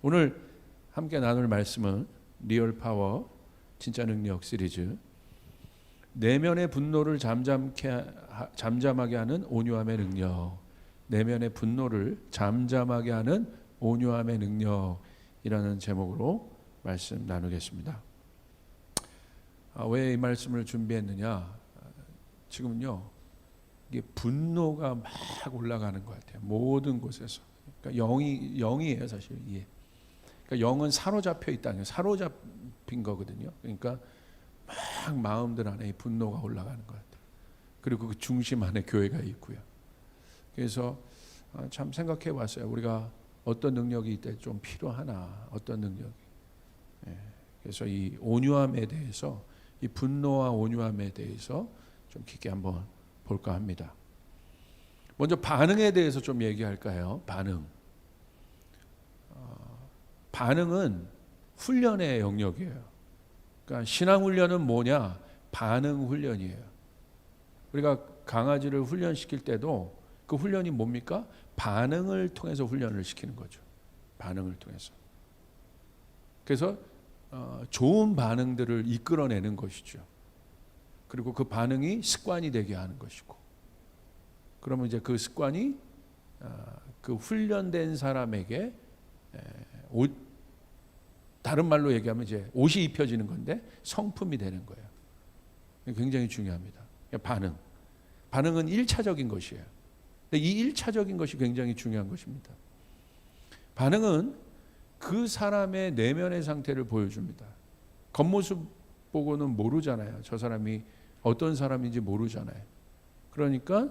오늘 함께 나눌 말씀은 리얼 파워 진짜 능력 시리즈, 내면의 분노를 잠잠하게 하는 온유함의 능력, 내면의 분노를 잠잠하게 하는 온유함의 능력이라는 제목으로 말씀 나누겠습니다. 왜 이 말씀을 준비했느냐? 지금은요, 이게 분노가 막 올라가는 것 같아요. 모든 곳에서. 그러니까 영이에요, 사실 이게. 그러니까 영은 사로잡혀 있다는, 사로잡힌 거거든요. 그러니까 막 마음들 안에 분노가 올라가는 것 같아요. 그리고 그 중심 안에 교회가 있고요. 그래서 참 생각해 봤어요. 우리가 어떤 능력이 이때 좀 필요하나, 어떤 능력이. 그래서 이 온유함에 대해서, 이 분노와 온유함에 대해서 좀 깊게 한번 볼까 합니다. 먼저 반응에 대해서 좀 얘기할까요? 반응은 훈련의 영역이에요. 그러니까 신앙 훈련은 뭐냐? 반응 훈련이에요. 우리가 강아지를 훈련시킬 때도 그 훈련이 뭡니까? 반응을 통해서 훈련을 시키는 거죠. 반응을 통해서. 그래서 좋은 반응들을 이끌어내는 것이죠. 그리고 그 반응이 습관이 되게 하는 것이고, 그러면 이제 그 습관이 그 훈련된 사람에게 다른 말로 얘기하면 이제 옷이 입혀지는 건데 성품이 되는 거예요. 굉장히 중요합니다. 반응은 1차적인 것이에요. 근데 이 1차적인 것이 굉장히 중요한 것입니다. 반응은 그 사람의 내면의 상태를 보여줍니다. 겉모습 보고는 모르잖아요. 저 사람이 어떤 사람인지 모르잖아요. 그러니까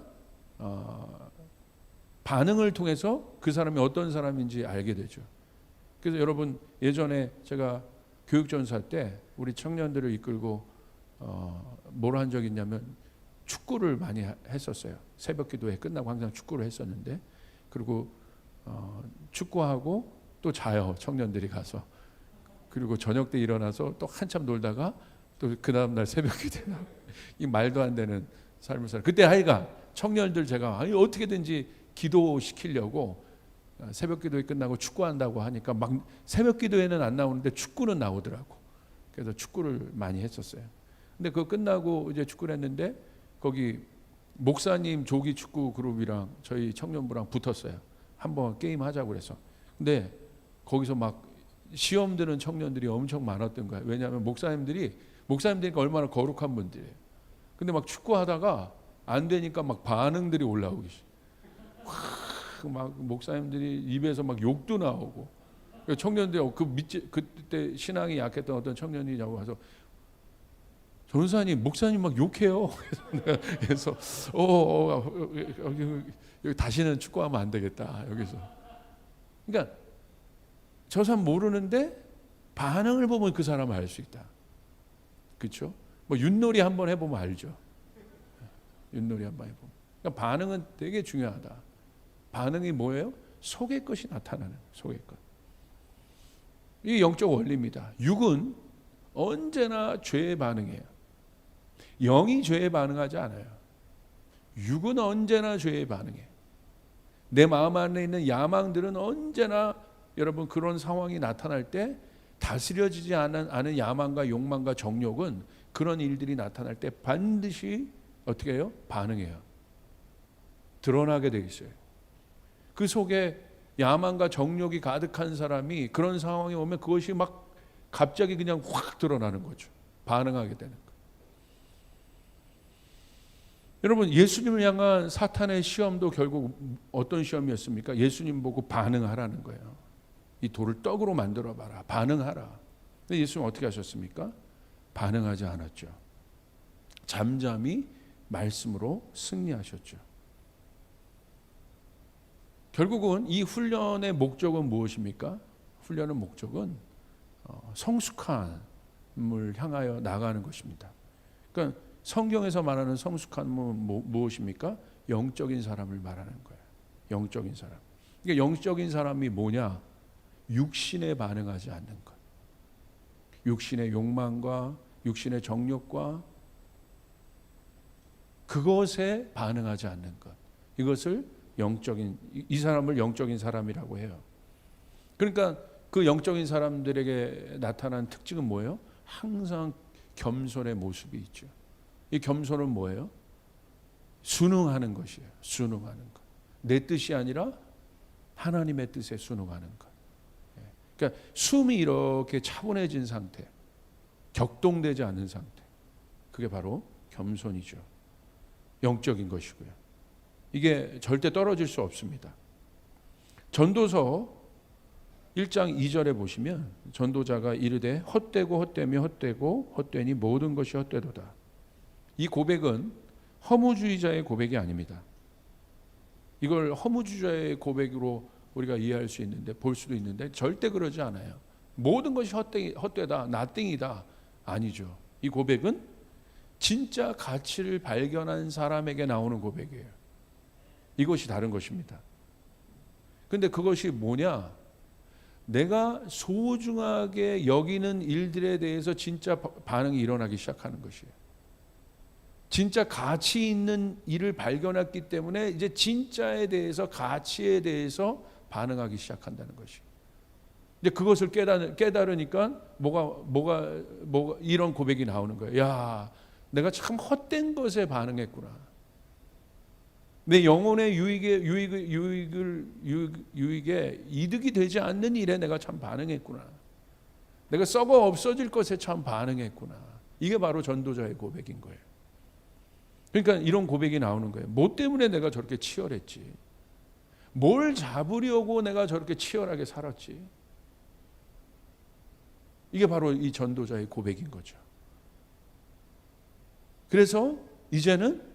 반응을 통해서 그 사람이 어떤 사람인지 알게 되죠. 그래서 여러분, 예전에 제가 교육전사 때 우리 청년들을 이끌고 뭘 한 적이 있냐면 축구를 많이 했었어요. 새벽 기도회 끝나고 항상 축구를 했었는데, 그리고 축구하고 또 자요, 청년들이 가서. 그리고 저녁 때 일어나서 또 한참 놀다가 또 그 다음날 새벽 기도회. 이 말도 안 되는 삶을 살아. 그때 하여간 청년들 제가 어떻게든지 기도시키려고 새벽 기도회 끝나고 축구한다고 하니까 막 새벽 기도회는 안 나오는데 축구는 나오더라고. 그래서 축구를 많이 했었어요. 근데 그거 끝나고 이제 축구를 했는데 거기 목사님 조기 축구 그룹이랑 저희 청년부랑 붙었어요. 한번 게임 하자고 그래서. 근데 거기서 막 시험 드는 청년들이 엄청 많았던 거예요. 왜냐하면 목사님들이니까 얼마나 거룩한 분들이에요. 근데 막 축구하다가 안 되니까 막 반응들이 올라오기 시작해요. 막 목사님들이 입에서 막 욕도 나오고, 청년들이 그때 신앙이 약했던 어떤 청년이 자고 와서 전사님, 목사님 막 욕해요. 그래서 여기 다시는 축구하면 안 되겠다, 여기서. 그러니까 저 사람 모르는데 반응을 보면 그 사람을 알 수 있다. 그렇죠? 뭐 윷놀이 한번 해보면 알죠. 윷놀이 한번 해보면. 그러니까 반응은 되게 중요하다. 반응이 뭐예요? 속의 것이 나타나는, 속의 것. 이게 영적 원리입니다. 육은 언제나 죄에 반응해요. 영이 죄에 반응하지 않아요. 육은 언제나 죄에 반응해. 내 마음 안에 있는 야망들은 언제나, 여러분, 그런 상황이 나타날 때 다스려지지 않은 야망과 욕망과 정욕은 그런 일들이 나타날 때 반드시 어떻게 해요? 반응해요. 드러나게 돼 있어요. 그 속에 야망과 정욕이 가득한 사람이 그런 상황이 오면 그것이 막 갑자기 그냥 확 드러나는 거죠. 반응하게 되는 거. 여러분, 예수님을 향한 사탄의 시험도 결국 어떤 시험이었습니까? 예수님 보고 반응하라는 거예요. 이 돌을 떡으로 만들어 봐라. 반응하라. 근데 예수님 어떻게 하셨습니까? 반응하지 않았죠. 잠잠히 말씀으로 승리하셨죠. 결국은 이 훈련의 목적은 무엇입니까? 훈련의 목적은 성숙함을 향하여 나가는 것입니다. 그러니까 성경에서 말하는 성숙함은 무엇입니까? 영적인 사람을 말하는 거예요. 영적인 사람. 그러니까 영적인 사람이 뭐냐? 육신에 반응하지 않는 것. 육신의 욕망과 육신의 정욕과 그것에 반응하지 않는 것. 이것을 이 사람을 영적인 사람이라고 해요. 그러니까 그 영적인 사람들에게 나타난 특징은 뭐예요? 항상 겸손의 모습이 있죠. 이 겸손은 뭐예요? 순응하는 것이에요. 순응하는 것. 내 뜻이 아니라 하나님의 뜻에 순응하는 것. 그러니까 숨이 이렇게 차분해진 상태, 격동되지 않는 상태. 그게 바로 겸손이죠. 영적인 것이고요. 이게 절대 떨어질 수 없습니다. 전도서 1장 2절에 보시면 전도자가 이르되 헛되고 헛되며 헛되고 헛되니 모든 것이 헛되도다. 이 고백은 허무주의자의 고백이 아닙니다. 이걸 허무주의자의 고백으로 우리가 이해할 수 있는데, 볼 수도 있는데 절대 그러지 않아요. 모든 것이 헛되다, 나띵이다 아니죠. 이 고백은 진짜 가치를 발견한 사람에게 나오는 고백이에요. 이것이 다른 것입니다. 근데 그것이 뭐냐? 내가 소중하게 여기는 일들에 대해서 진짜 반응이 일어나기 시작하는 것이에요. 진짜 가치 있는 일을 발견했기 때문에 이제 진짜에 대해서, 가치에 대해서 반응하기 시작한다는 것이. 이제 그것을 깨달으니까 뭐가 이런 고백이 나오는 거예요. 야, 내가 참 헛된 것에 반응했구나. 내 영혼의 유익에 이득이 되지 않는 일에 내가 참 반응했구나. 내가 썩어 없어질 것에 참 반응했구나. 이게 바로 전도자의 고백인 거예요. 그러니까 이런 고백이 나오는 거예요. 뭐 때문에 내가 저렇게 치열했지? 뭘 잡으려고 내가 저렇게 치열하게 살았지? 이게 바로 이 전도자의 고백인 거죠. 그래서 이제는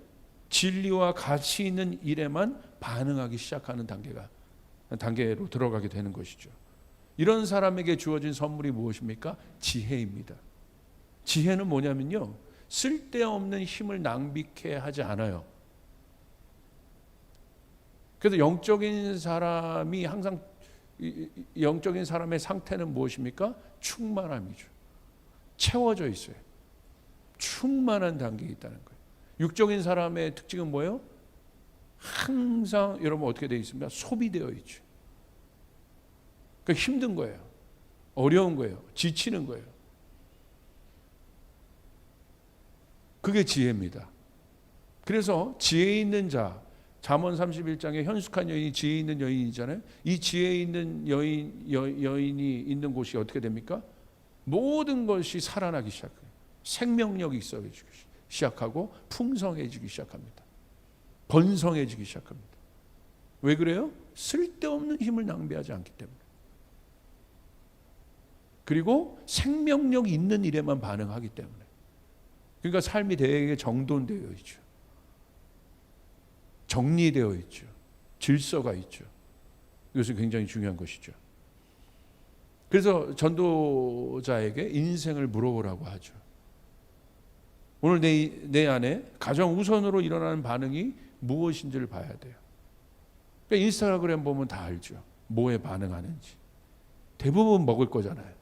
진리와 가치 있는 일에만 반응하기 시작하는 단계로 들어가게 되는 것이죠. 이런 사람에게 주어진 선물이 무엇입니까? 지혜입니다. 지혜는 뭐냐면요, 쓸데없는 힘을 낭비케 하지 않아요. 그래서 영적인 사람이 항상, 영적인 사람의 상태는 무엇입니까? 충만함이죠. 채워져 있어요. 충만한 단계에 있다는 거예요. 육적인 사람의 특징은 뭐예요? 항상 여러분 어떻게 되어 있습니까? 소비되어 있죠. 그러니까 힘든 거예요. 어려운 거예요. 지치는 거예요. 그게 지혜입니다. 그래서 지혜 있는 자, 잠언 31장에 현숙한 여인이 지혜 있는 여인이잖아요. 이 지혜 있는 여인이 있는 곳이 어떻게 됩니까? 모든 것이 살아나기 시작해요. 생명력이 있어지기 시작하고 풍성해지기 시작합니다. 번성해지기 시작합니다. 왜 그래요? 쓸데없는 힘을 낭비하지 않기 때문에. 그리고 생명력 있는 일에만 반응하기 때문에. 그러니까 삶이 되게 정돈되어 있죠. 정리되어 있죠. 질서가 있죠. 이것은 굉장히 중요한 것이죠. 그래서 전도자에게 인생을 물어보라고 하죠. 오늘 내 안에 가장 우선으로 일어나는 반응이 무엇인지를 봐야 돼요. 그러니까 인스타그램 보면 다 알죠. 뭐에 반응하는지. 대부분 먹을 거잖아요.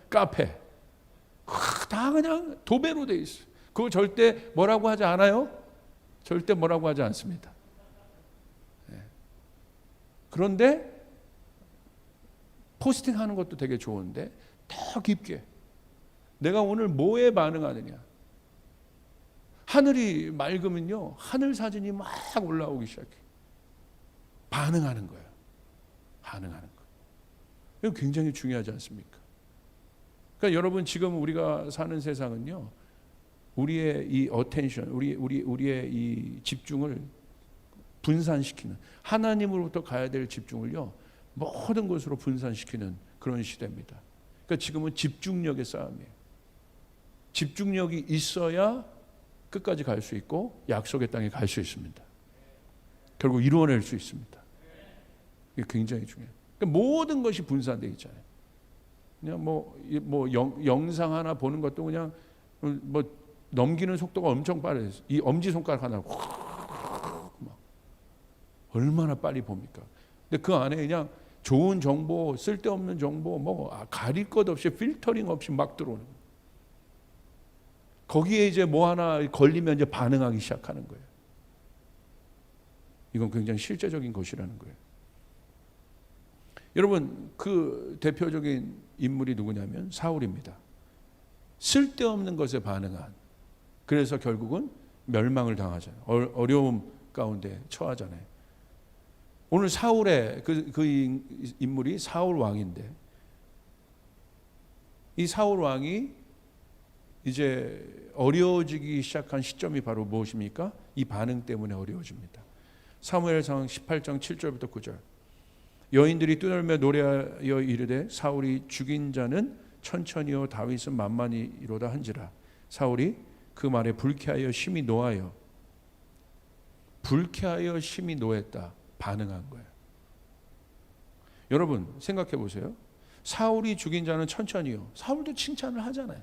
카페. 다 그냥 도배로 돼 있어요. 그거 절대 뭐라고 하지 않아요? 절대 뭐라고 하지 않습니다. 그런데 포스팅하는 것도 되게 좋은데 더 깊게 내가 오늘 뭐에 반응하느냐. 하늘이 맑으면요, 하늘 사진이 막 올라오기 시작해. 반응하는 거예요. 반응하는 거. 이거 굉장히 중요하지 않습니까? 그러니까 여러분, 지금 우리가 사는 세상은요, 우리의 이 어텐션, 우리의 이 집중을 분산시키는, 하나님으로부터 가야 될 집중을요, 모든 것으로 분산시키는 그런 시대입니다. 그러니까 지금은 집중력의 싸움이에요. 집중력이 있어야 끝까지 갈 수 있고 약속의 땅에 갈 수 있습니다. 결국 이루어낼 수 있습니다. 이게 굉장히 중요해요. 그러니까 모든 것이 분산되어 있잖아요. 그냥 영상 하나 보는 것도 그냥 넘기는 속도가 엄청 빠르요. 이 엄지 손가락 하나 얼마나 빨리 봅니까? 근데 그 안에 그냥 좋은 정보, 쓸데없는 정보, 가릴 것 없이 필터링 없이 막 들어오는 거예요. 거기에 이제 뭐 하나 걸리면 이제 반응하기 시작하는 거예요. 이건 굉장히 실제적인 것이라는 거예요. 여러분 그 대표적인 인물이 누구냐면 사울입니다. 쓸데없는 것에 반응한, 그래서 결국은 멸망을 당하잖아요. 어려움 가운데 처하잖아요. 오늘 사울의 그 인물이 사울 왕인데, 이 사울 왕이 이제 어려워지기 시작한 시점이 바로 무엇입니까? 이 반응 때문에 어려워집니다. 사무엘상 18장 7절부터 9절. 여인들이 뛰놀며 노래하여 이르되 사울이 죽인 자는 천천히요 다윗은 만만히로다 한지라. 사울이 그 말에 불쾌하여 심히 노하여, 불쾌하여 심히 노했다, 반응한 거예요. 여러분 생각해 보세요. 사울이 죽인 자는 천천히요. 사울도 칭찬을 하잖아요.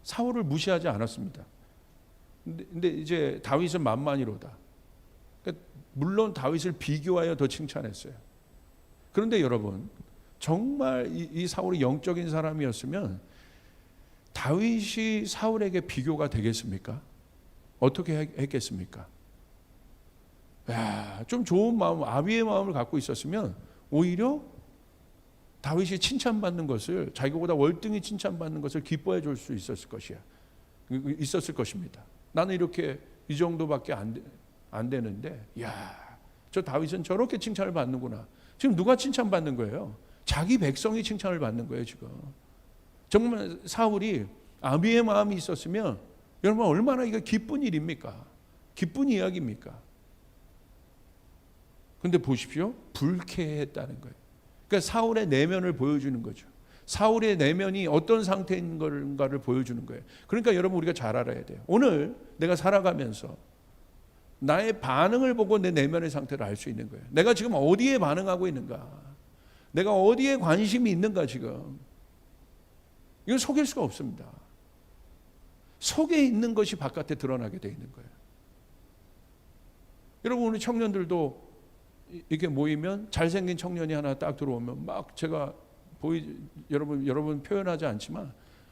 사울을 무시하지 않았습니다. 근데 이제 다윗은 만만히로다. 그러니까 물론 다윗을 비교하여 더 칭찬했어요. 그런데 여러분 정말 이 사울이 영적인 사람이었으면 다윗이 사울에게 비교가 되겠습니까? 어떻게 했겠습니까? 야, 좀 좋은 마음, 아비의 마음을 갖고 있었으면 오히려 다윗이 칭찬받는 것을, 자기보다 월등히 칭찬받는 것을 기뻐해 줄 수 있었을 것입니다. 나는 이렇게 이 정도밖에 안 되는데, 야, 저 다윗은 저렇게 칭찬을 받는구나. 지금 누가 칭찬받는 거예요? 자기 백성이 칭찬을 받는 거예요, 지금. 정말 사울이 아비의 마음이 있었으면 여러분 얼마나 이거 기쁜 일입니까? 기쁜 이야기입니까? 근데 보십시오. 불쾌했다는 거예요. 그러니까 사울의 내면을 보여주는 거죠. 사울의 내면이 어떤 상태인 건가를 보여주는 거예요. 그러니까 여러분 우리가 잘 알아야 돼요. 오늘 내가 살아가면서 나의 반응을 보고 내 내면의 상태를 알 수 있는 거예요. 내가 지금 어디에 반응하고 있는가? 내가 어디에 관심이 있는가 지금? 이건 속일 수가 없습니다. 속에 있는 것이 바깥에 드러나게 돼 있는 거예요. 여러분 우리 청년들도 이렇게 모이면 잘생긴 청년이 하나 딱 들어오면 막 제가 여러분 표현하지 않지만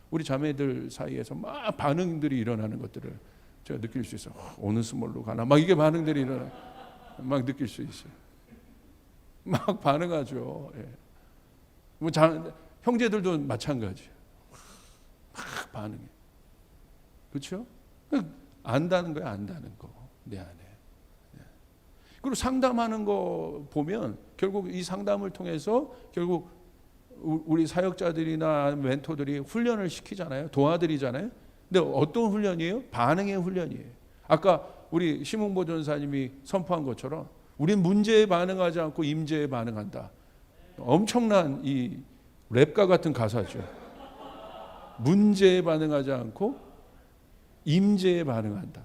우리 자매들 사이에서 막 반응들이 일어나는 것들을 제가 느낄 수 있어요. 어느 스몰로 가나 막 이게 반응들이 일어나, 막 느낄 수 있어요. 막 반응하죠. 예. 뭐 형제들도 마찬가지예요. 막 반응해. 그렇죠? 안다는 거야, 안다는 거 내 안에. 그리고 상담하는 거 보면 결국 이 상담을 통해서 결국 우리 사역자들이나 멘토들이 훈련을 시키잖아요. 도와드리잖아요. 근데 어떤 훈련이에요? 반응의 훈련이에요. 아까 우리 심흥보 전사님이 선포한 것처럼 우린 문제에 반응하지 않고 임재에 반응한다. 엄청난 이 랩과 같은 가사죠. 문제에 반응하지 않고 임재에 반응한다.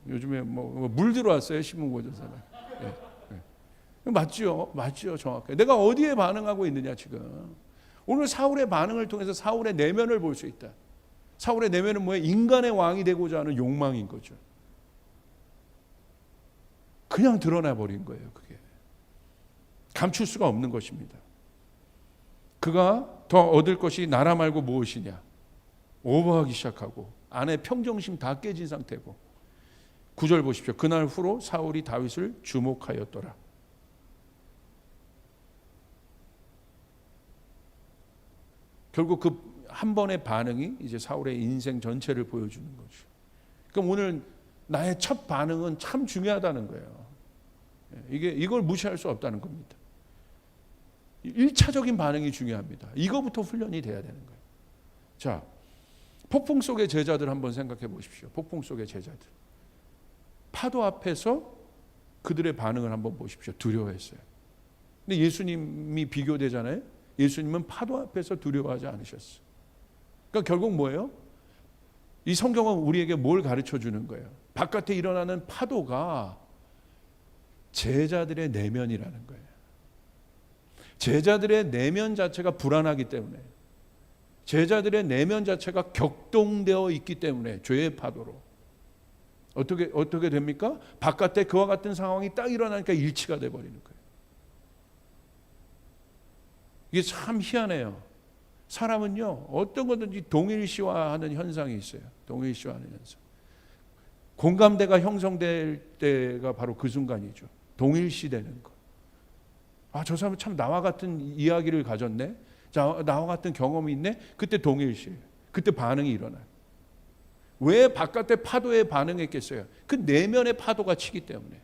요즘에 물 들어왔어요, 심흥보 전사는. 예, 예. 맞죠, 정확하게. 내가 어디에 반응하고 있느냐 지금. 오늘 사울의 반응을 통해서 사울의 내면을 볼 수 있다. 사울의 내면은 뭐예요? 인간의 왕이 되고자 하는 욕망인 거죠. 그냥 드러나 버린 거예요, 그게. 감출 수가 없는 것입니다. 그가 더 얻을 것이 나라 말고 무엇이냐? 오버하기 시작하고 안에 평정심 다 깨진 상태고. 9절 보십시오. 그날 후로 사울이 다윗을 주목하였더라. 결국 그 한 번의 반응이 이제 사울의 인생 전체를 보여주는 거죠. 그럼 오늘 나의 첫 반응은 참 중요하다는 거예요. 이걸 무시할 수 없다는 겁니다. 1차적인 반응이 중요합니다. 이거부터 훈련이 돼야 되는 거예요. 자, 폭풍 속의 제자들 한번 생각해 보십시오. 폭풍 속의 제자들. 파도 앞에서 그들의 반응을 한번 보십시오. 두려워했어요. 근데 예수님이 비교되잖아요. 예수님은 파도 앞에서 두려워하지 않으셨어요. 그러니까 결국 뭐예요? 이 성경은 우리에게 뭘 가르쳐 주는 거예요? 바깥에 일어나는 파도가 제자들의 내면이라는 거예요. 제자들의 내면 자체가 불안하기 때문에, 제자들의 내면 자체가 격동되어 있기 때문에 죄의 파도로 어떻게 됩니까? 바깥에 그와 같은 상황이 딱 일어나니까 일치가 돼버리는 거예요. 이게 참 희한해요. 사람은요 어떤 거든지 동일시화하는 현상이 있어요. 동일시화하는 현상. 공감대가 형성될 때가 바로 그 순간이죠. 동일시되는 거. 저 사람은 참 나와 같은 이야기를 가졌네. 나와 같은 경험이 있네. 그때 동일시. 그때 반응이 일어나요. 왜 바깥의 파도에 반응했겠어요? 그 내면의 파도가 치기 때문에.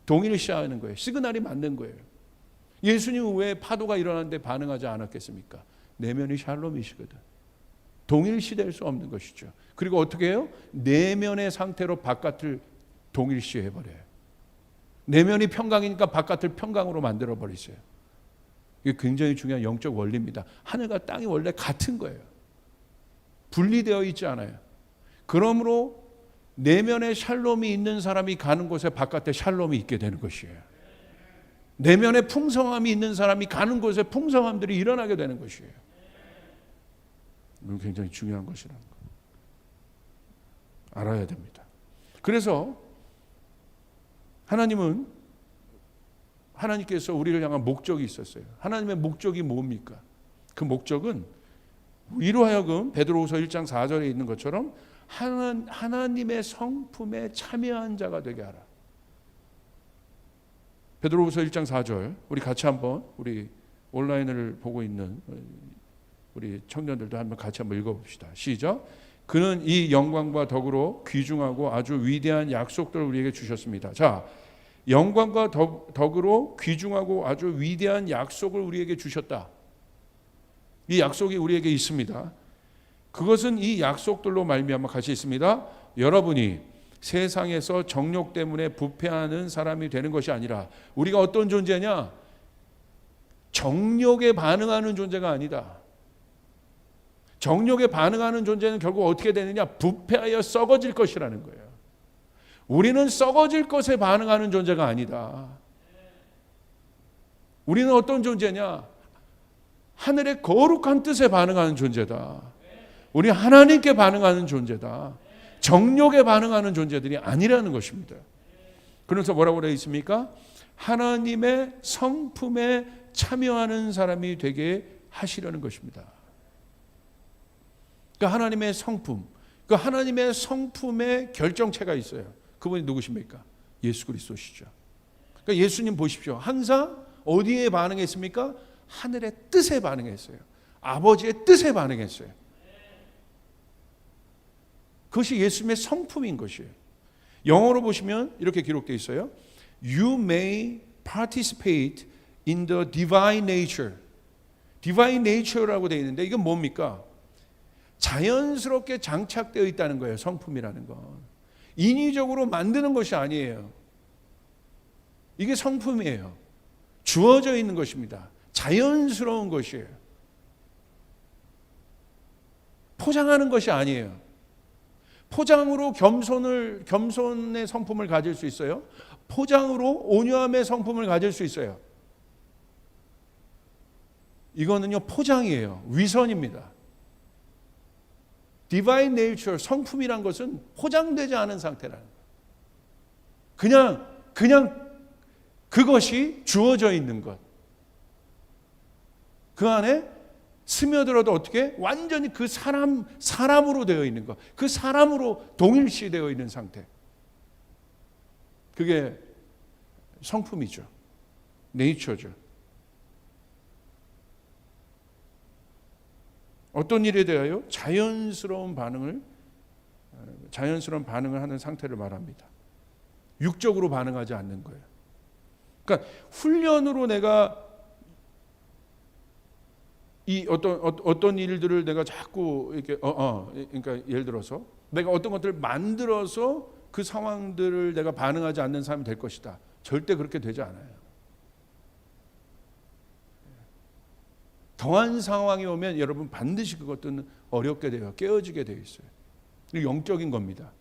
동일시하는 거예요. 시그널이 맞는 거예요. 예수님은 왜 파도가 일어나는데 반응하지 않았겠습니까? 내면이 샬롬이시거든. 동일시될 수 없는 것이죠. 그리고 어떻게 해요? 내면의 상태로 바깥을 동일시해버려요. 내면이 평강이니까 바깥을 평강으로 만들어버리세요. 이게 굉장히 중요한 영적 원리입니다. 하늘과 땅이 원래 같은 거예요. 분리되어 있지 않아요. 그러므로 내면에 샬롬이 있는 사람이 가는 곳에 바깥에 샬롬이 있게 되는 것이에요. 내면에 풍성함이 있는 사람이 가는 곳에 풍성함들이 일어나게 되는 것이에요. 이건 굉장히 중요한 것이라는 거 알아야 됩니다. 그래서 하나님께서 우리를 향한 목적이 있었어요. 하나님의 목적이 뭡니까? 그 목적은 우리로 하여금 베드로후서 1장 4절에 있는 것처럼 하나님의 성품에 참여한 자가 되게 하라. 베드로후서 1장 4절 우리 같이 한번 우리 온라인을 보고 있는 우리 청년들도 한번 같이 한번 읽어봅시다. 시작. 그는 이 영광과 덕으로 귀중하고 아주 위대한 약속들을 우리에게 주셨습니다. 자, 영광과 덕으로 귀중하고 아주 위대한 약속을 우리에게 주셨다. 이 약속이 우리에게 있습니다. 그것은 이 약속들로 말미암아 같이 있습니다. 여러분이 세상에서 정욕 때문에 부패하는 사람이 되는 것이 아니라 우리가 어떤 존재냐? 정욕에 반응하는 존재가 아니다. 정욕에 반응하는 존재는 결국 어떻게 되느냐? 부패하여 썩어질 것이라는 거예요. 우리는 썩어질 것에 반응하는 존재가 아니다. 우리는 어떤 존재냐? 하늘의 거룩한 뜻에 반응하는 존재다. 우리 하나님께 반응하는 존재다. 정욕에 반응하는 존재들이 아니라는 것입니다. 그래서 뭐라고 되어 있습니까? 하나님의 성품에 참여하는 사람이 되게 하시려는 것입니다. 그러니까 하나님의 성품, 그 하나님의 성품의 결정체가 있어요. 그분이 누구십니까? 예수 그리스도시죠. 그러니까 예수님 보십시오. 항상 어디에 반응했습니까? 하늘의 뜻에 반응했어요. 아버지의 뜻에 반응했어요. 그것이 예수님의 성품인 것이에요. 영어로 보시면 이렇게 기록되어 있어요. You may participate in the divine nature. divine nature라고 되어 있는데 이건 뭡니까? 자연스럽게 장착되어 있다는 거예요. 성품이라는 건. 인위적으로 만드는 것이 아니에요. 이게 성품이에요. 주어져 있는 것입니다. 자연스러운 것이에요. 포장하는 것이 아니에요. 포장으로 겸손의 성품을 가질 수 있어요. 포장으로 온유함의 성품을 가질 수 있어요. 이거는요, 포장이에요. 위선입니다. Divine nature, 성품이란 것은 포장되지 않은 상태라는 거예요. 그냥 그것이 주어져 있는 것. 그 안에 스며들어도 어떻게? 완전히 그 사람으로 되어 있는 것. 그 사람으로 동일시되어 있는 상태. 그게 성품이죠. 네이처죠. 어떤 일에 대하여 자연스러운 반응을 하는 상태를 말합니다. 육적으로 반응하지 않는 거예요. 그러니까 훈련으로 내가 이 어떤 일들을 내가 자꾸 이렇게 그러니까 예를 들어서 내가 어떤 것들을 만들어서 그 상황들을 내가 반응하지 않는 사람이 될 것이다. 절대 그렇게 되지 않아요. 더한 상황이 오면 여러분 반드시 그것들은 어렵게 돼요. 깨어지게 되어 있어요. 영적인 겁니다.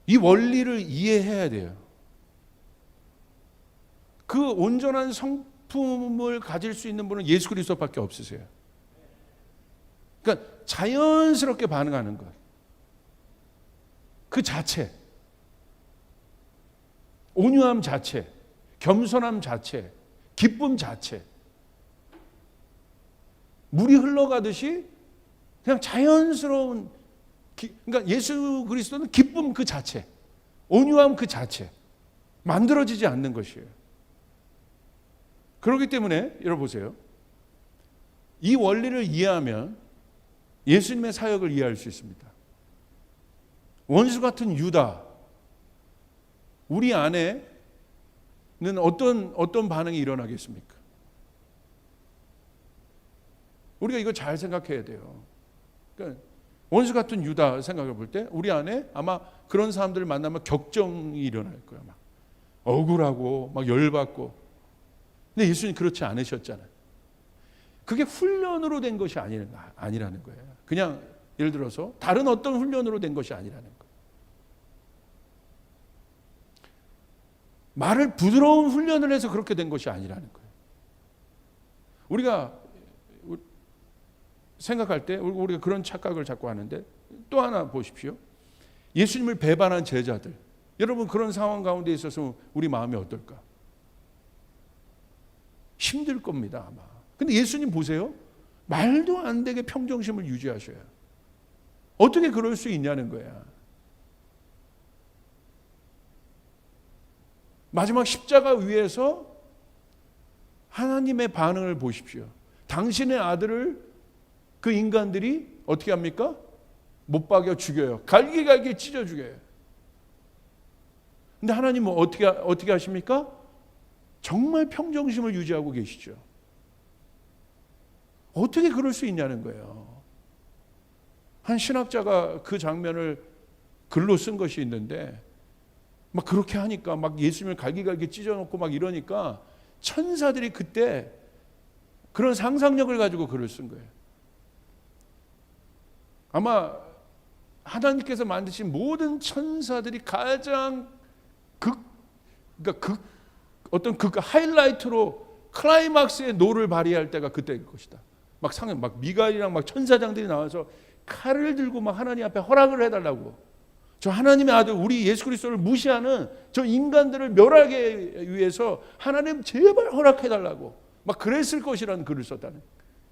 이 원리를 이해해야 돼요. 그 온전한 성품을 가질 수 있는 분은 예수 그리스도밖에 없으세요. 그러니까 자연스럽게 반응하는 것. 그 자체. 온유함 자체. 겸손함 자체. 기쁨 자체. 물이 흘러가듯이 그냥 자연스러운 그러니까 예수 그리스도는 기쁨 그 자체. 온유함 그 자체 만들어지지 않는 것이에요. 그렇기 때문에 여러분 보세요. 이 원리를 이해하면 예수님의 사역을 이해할 수 있습니다. 원수 같은 유다, 우리 안에는 어떤 반응이 일어나겠습니까? 우리가 이거 잘 생각해야 돼요. 그러니까 원수 같은 유다 생각해 볼 때 우리 안에 아마 그런 사람들을 만나면 격정이 일어날 거야. 막 억울하고 막 열받고. 근데 예수님 그렇지 않으셨잖아요. 그게 훈련으로 된 것이 아니라는 거예요. 그냥 예를 들어서 다른 어떤 훈련으로 된 것이 아니라는 거예요. 말을 부드러운 훈련을 해서 그렇게 된 것이 아니라는 거예요. 우리가 생각할 때 우리가 그런 착각을 자꾸 하는데 또 하나 보십시오. 예수님을 배반한 제자들. 여러분 그런 상황 가운데 있어서 우리 마음이 어떨까? 힘들 겁니다 아마. 근데 예수님 보세요. 말도 안 되게 평정심을 유지하셔요. 어떻게 그럴 수 있냐는 거야. 마지막 십자가 위에서 하나님의 반응을 보십시오. 당신의 아들을 그 인간들이 어떻게 합니까? 못 박여 죽여요. 갈기갈기 찢어 죽여요. 근데 하나님은 어떻게 하십니까? 정말 평정심을 유지하고 계시죠. 어떻게 그럴 수 있냐는 거예요. 한 신학자가 그 장면을 글로 쓴 것이 있는데 막 그렇게 하니까 막 예수님을 갈기갈기 찢어놓고 막 이러니까 천사들이 그때 그런 상상력을 가지고 글을 쓴 거예요. 아마 하나님께서 만드신 모든 천사들이 가장 어떤 하이라이트로 클라이막스의 노를 발휘할 때가 그때일 것이다. 막 미가엘이랑 막 천사장들이 나와서 칼을 들고 막 하나님 앞에 허락을 해달라고. 저 하나님의 아들 우리 예수 그리스도를 무시하는 저 인간들을 멸하기 위해서 하나님 제발 허락해달라고 막 그랬을 것이라는 글을 썼다는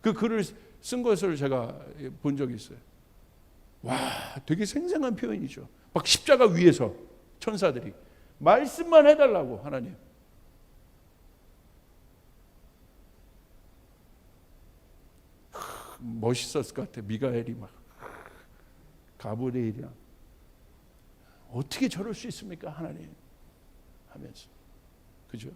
그 글을 쓴 것을 제가 본 적이 있어요. 와, 되게 생생한 표현이죠. 막 십자가 위에서 천사들이 말씀만 해달라고 하나님. 멋있었을 것 같아. 미가엘이 막 가브리엘이랑 어떻게 저럴 수 있습니까 하나님 하면서. 그죠?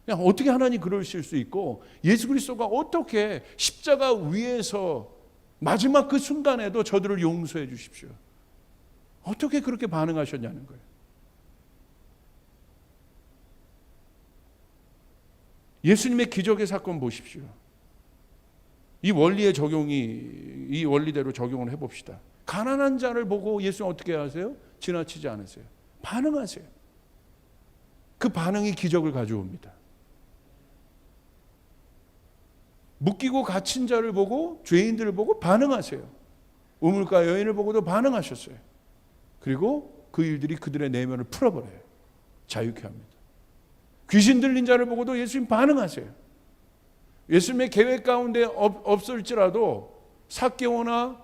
그냥 어떻게 하나님 그러실 수 있고 예수 그리스도가 어떻게 십자가 위에서 마지막 그 순간에도 저들을 용서해 주십시오. 어떻게 그렇게 반응하셨냐는 거예요. 예수님의 기적의 사건 보십시오. 이 원리대로 적용을 해봅시다. 가난한 자를 보고 예수는 어떻게 하세요? 지나치지 않으세요. 반응하세요. 그 반응이 기적을 가져옵니다. 묶이고 갇힌 자를 보고 죄인들을 보고 반응하세요. 우물가 여인을 보고도 반응하셨어요. 그리고 그 일들이 그들의 내면을 풀어버려요. 자유케 합니다. 귀신 들린 자를 보고도 예수님 반응하세요. 예수님의 계획 가운데 없을지라도 삭개오나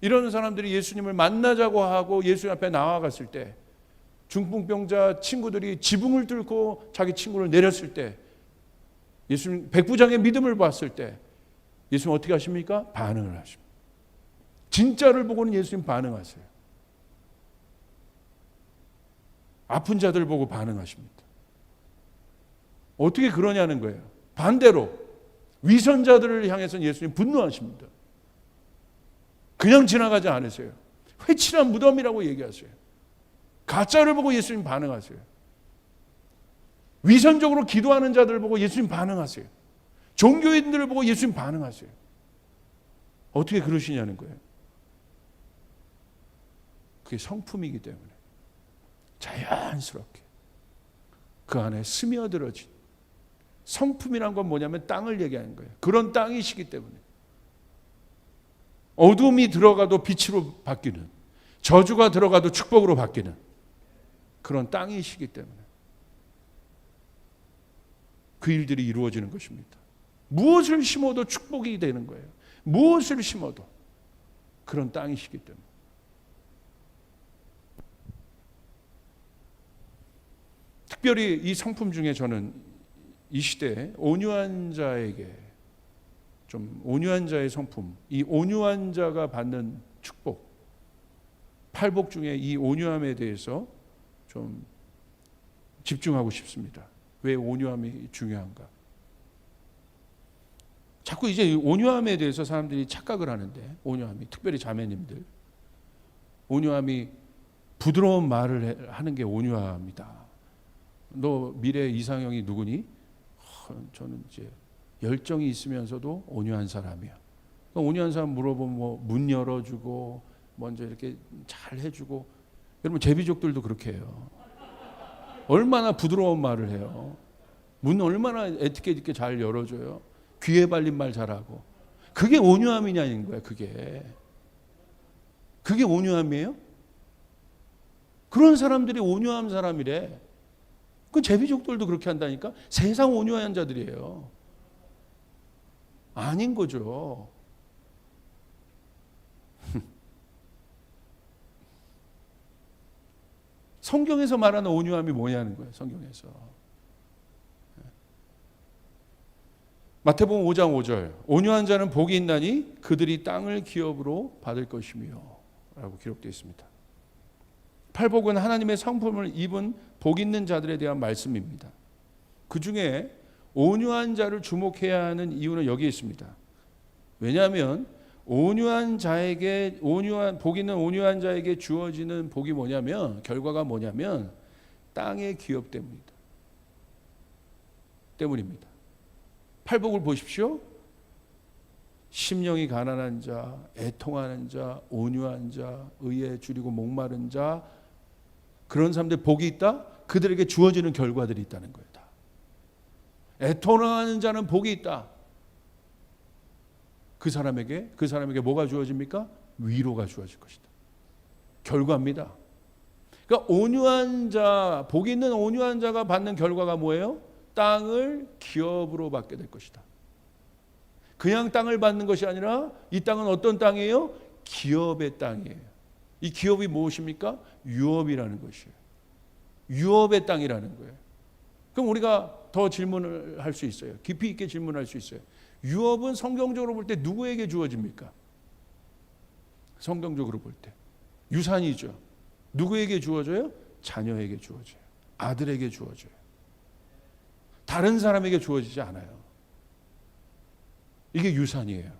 이런 사람들이 예수님을 만나자고 하고 예수님 앞에 나와갔을 때 중풍병자 친구들이 지붕을 뚫고 자기 친구를 내렸을 때 예수님 백부장의 믿음을 봤을 때 예수님 어떻게 하십니까? 반응을 하십니다. 진짜를 보고는 예수님 반응하세요. 아픈 자들 보고 반응하십니다. 어떻게 그러냐는 거예요. 반대로 위선자들을 향해서는 예수님 분노하십니다. 그냥 지나가지 않으세요. 회칠한 무덤이라고 얘기하세요. 가짜를 보고 예수님 반응하세요. 위선적으로 기도하는 자들을 보고 예수님 반응하세요. 종교인들을 보고 예수님 반응하세요. 어떻게 그러시냐는 거예요. 그게 성품이기 때문에 자연스럽게 그 안에 스며들어진 성품이란 건 뭐냐면 땅을 얘기하는 거예요. 그런 땅이시기 때문에 어둠이 들어가도 빛으로 바뀌는, 저주가 들어가도 축복으로 바뀌는 그런 땅이시기 때문에 그 일들이 이루어지는 것입니다. 무엇을 심어도 축복이 되는 거예요. 무엇을 심어도 그런 땅이시기 때문에. 특별히 이 성품 중에 저는 이 시대에 온유한 자에게, 좀 온유한 자의 성품, 이 온유한 자가 받는 축복, 팔복 중에 이 온유함에 대해서 좀 집중하고 싶습니다. 왜 온유함이 중요한가? 자꾸 이제 온유함에 대해서 사람들이 착각을 하는데, 온유함이, 특별히 자매님들, 온유함이 부드러운 말을 하는 게 온유함이다. 너 미래 이상형이 누구니? 저는 이제 열정이 있으면서도 온유한 사람이야. 온유한 사람 물어보면 뭐 문 열어주고 먼저 이렇게 잘 해주고. 여러분 제비족들도 그렇게 해요. 얼마나 부드러운 말을 해요. 문 얼마나 에티켓 있게 잘 열어줘요. 귀에 발린 말 잘하고. 그게 온유함이냐는 거야. 그게 온유함이에요? 그런 사람들이 온유한 사람이래. 그 제비족들도 그렇게 한다니까. 세상 온유한 자들이에요. 아닌 거죠. 성경에서 말하는 온유함이 뭐냐는 거예요. 성경에서. 마태복음 5장 5절, 온유한 자는 복이 있나니 그들이 땅을 기업으로 받을 것이며 라고 기록되어 있습니다. 팔복은 하나님의 성품을 입은 복 있는 자들에 대한 말씀입니다. 그 중에 온유한 자를 주목해야 하는 이유는 여기에 있습니다. 왜냐하면 온유한 자에게, 복 있는 온유한 자에게 주어지는 복이 뭐냐면, 결과가 뭐냐면 땅의 기업 때문입니다. 팔복을 보십시오. 심령이 가난한 자, 애통하는 자, 온유한 자, 의에 줄이고 목마른 자, 그런 사람들 복이 있다? 그들에게 주어지는 결과들이 있다는 거예요. 다. 애통하는 자는 복이 있다. 그 사람에게 뭐가 주어집니까? 위로가 주어질 것이다. 결과입니다. 그러니까 온유한 자, 복 있는 온유한 자가 받는 결과가 뭐예요? 땅을 기업으로 받게 될 것이다. 그냥 땅을 받는 것이 아니라 이 땅은 어떤 땅이에요? 기업의 땅이에요. 이 기업이 무엇입니까? 유업이라는 것이에요. 유업의 땅이라는 거예요. 그럼 우리가 더 질문을 할 수 있어요. 깊이 있게 질문할 수 있어요. 유업은 성경적으로 볼 때 누구에게 주어집니까? 성경적으로 볼 때 유산이죠. 누구에게 주어져요? 자녀에게 주어져요. 아들에게 주어져요. 다른 사람에게 주어지지 않아요. 이게 유산이에요.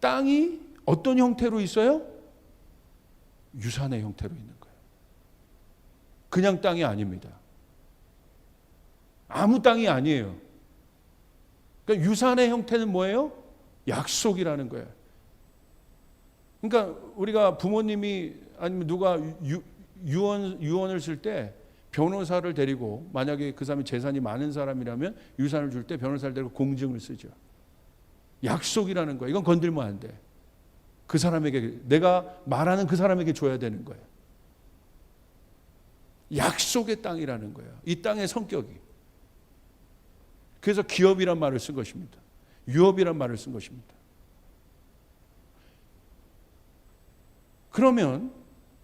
땅이 어떤 형태로 있어요? 유산의 형태로 있는 거예요. 그냥 땅이 아닙니다. 아무 땅이 아니에요. 그러니까 유산의 형태는 뭐예요? 약속이라는 거예요. 그러니까 우리가 부모님이 아니면 누가 유언을 쓸 때 변호사를 데리고, 만약에 그 사람이 재산이 많은 사람이라면 유산을 줄 때 변호사를 데리고 공증을 쓰죠. 약속이라는 거예요. 이건 건들면 안 돼. 그 사람에게, 내가 말하는 그 사람에게 줘야 되는 거예요. 약속의 땅이라는 거예요. 이 땅의 성격이. 그래서 기업이란 말을 쓴 것입니다. 유업이란 말을 쓴 것입니다. 그러면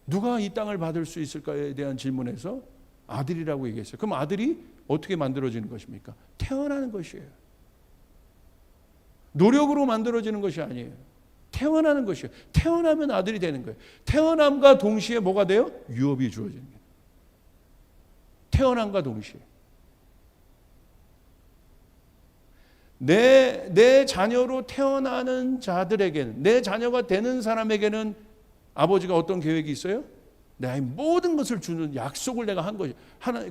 누가 이 땅을 받을 수 있을까에 대한 질문에서 아들이라고 얘기했어요. 그럼 아들이 어떻게 만들어지는 것입니까? 태어나는 것이에요. 노력으로 만들어지는 것이 아니에요. 태어나는 것이에요. 태어나면 아들이 되는 거예요. 태어남과 동시에 뭐가 돼요? 유업이 주어지는 거예요. 태어남과 동시에. 내 자녀로 태어나는 자들에게는, 내 자녀가 되는 사람에게는 아버지가 어떤 계획이 있어요? 내 모든 것을 주는 약속을 내가 한 거예요.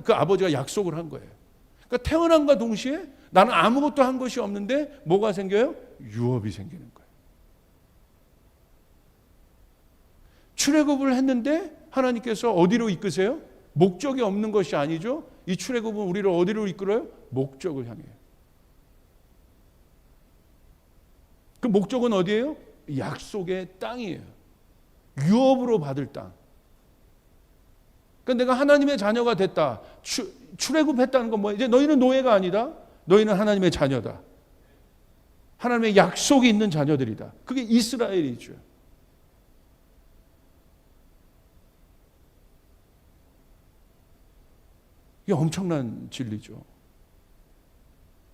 그 아버지가 약속을 한 거예요. 그러니까 태어남과 동시에 나는 아무것도 한 것이 없는데 뭐가 생겨요? 유업이 생기는 거예요. 출애굽을 했는데 하나님께서 어디로 이끄세요? 목적이 없는 것이 아니죠. 이 출애굽은 우리를 어디로 이끌어요? 목적을 향해요. 그 목적은 어디예요? 약속의 땅이에요. 유업으로 받을 땅. 그러니까 내가 하나님의 자녀가 됐다. 출애굽했다는 건 뭐예요? 이제 너희는 노예가 아니다. 너희는 하나님의 자녀다. 하나님의 약속이 있는 자녀들이다. 그게 이스라엘이죠. 이게 엄청난 진리죠.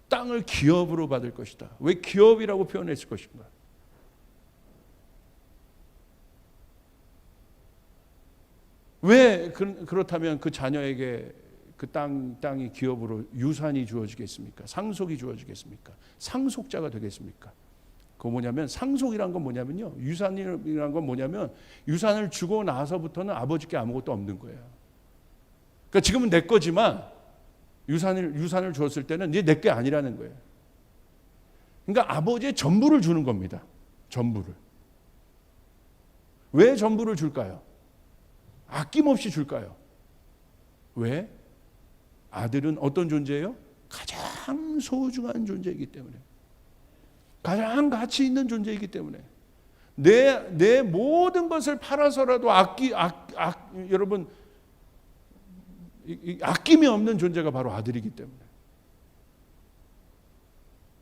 땅을 기업으로 받을 것이다. 왜 기업이라고 표현했을 것인가? 왜 그렇다면 그 자녀에게 그 땅이 기업으로 유산이 주어지겠습니까? 상속이 주어지겠습니까? 상속자가 되겠습니까? 그거 뭐냐면, 상속이란 건 뭐냐면요, 유산이란 건 뭐냐면 유산을 주고 나서부터는 아버지께 아무것도 없는 거예요. 그러니까 지금은 내 거지만 유산을 주었을 때는 이제 내 게 아니라는 거예요. 그러니까 아버지의 전부를 주는 겁니다. 전부를. 왜 전부를 줄까요? 아낌없이 줄까요? 왜? 아들은 어떤 존재예요? 가장 소중한 존재이기 때문에, 가장 가치 있는 존재이기 때문에 내 모든 것을 팔아서라도 여러분, 아낌이 없는 존재가 바로 아들이기 때문에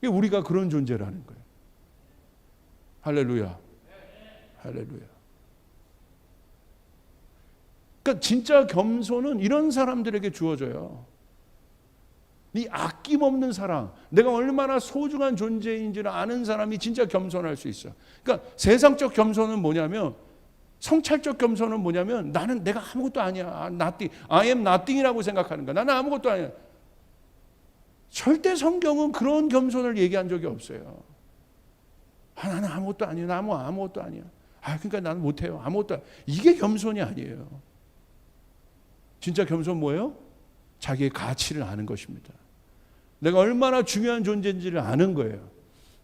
우리가 그런 존재라는 거예요. 할렐루야. 할렐루야. 그러니까 진짜 겸손은 이런 사람들에게 주어져요. 이 아낌없는 사랑, 내가 얼마나 소중한 존재인지를 아는 사람이 진짜 겸손할 수 있어. 그러니까 세상적 겸손은 뭐냐면, 성찰적 겸손은 뭐냐면, 나는 내가 아무것도 아니야. nothing. I am nothing이라고 생각하는 거야. 나는 아무것도 아니야. 절대 성경은 그런 겸손을 얘기한 적이 없어요. 나는 아무것도 아니야. 나 아무것도 아니야. 그러니까 나는 못해요. 아무것도 아니야. 이게 겸손이 아니에요. 진짜 겸손 뭐예요? 자기의 가치를 아는 것입니다. 내가 얼마나 중요한 존재인지를 아는 거예요.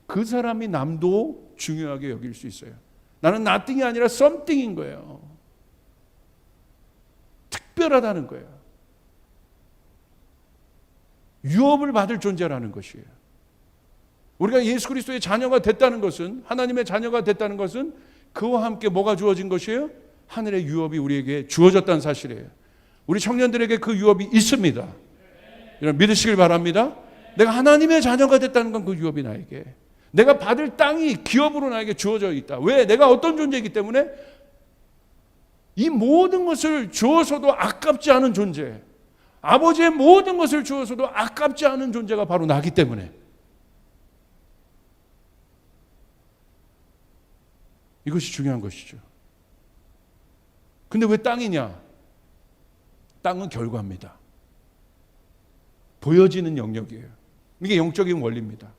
그 사람이 남도 중요하게 여길 수 있어요. 나는 nothing이 아니라 something인 거예요. 특별하다는 거예요. 유업을 받을 존재라는 것이에요. 우리가 예수 그리스도의 자녀가 됐다는 것은, 하나님의 자녀가 됐다는 것은 그와 함께 뭐가 주어진 것이에요? 하늘의 유업이 우리에게 주어졌다는 사실이에요. 우리 청년들에게 그 유업이 있습니다. 여러분 믿으시길 바랍니다. 내가 하나님의 자녀가 됐다는 건 그 유업이 나에게, 내가 받을 땅이 기업으로 나에게 주어져 있다. 왜? 내가 어떤 존재이기 때문에, 이 모든 것을 주어서도 아깝지 않은 존재, 아버지의 모든 것을 주어서도 아깝지 않은 존재가 바로 나기 때문에, 이것이 중요한 것이죠. 근데 왜 땅이냐? 땅은 결과입니다. 보여지는 영역이에요. 이게 영적인 원리입니다.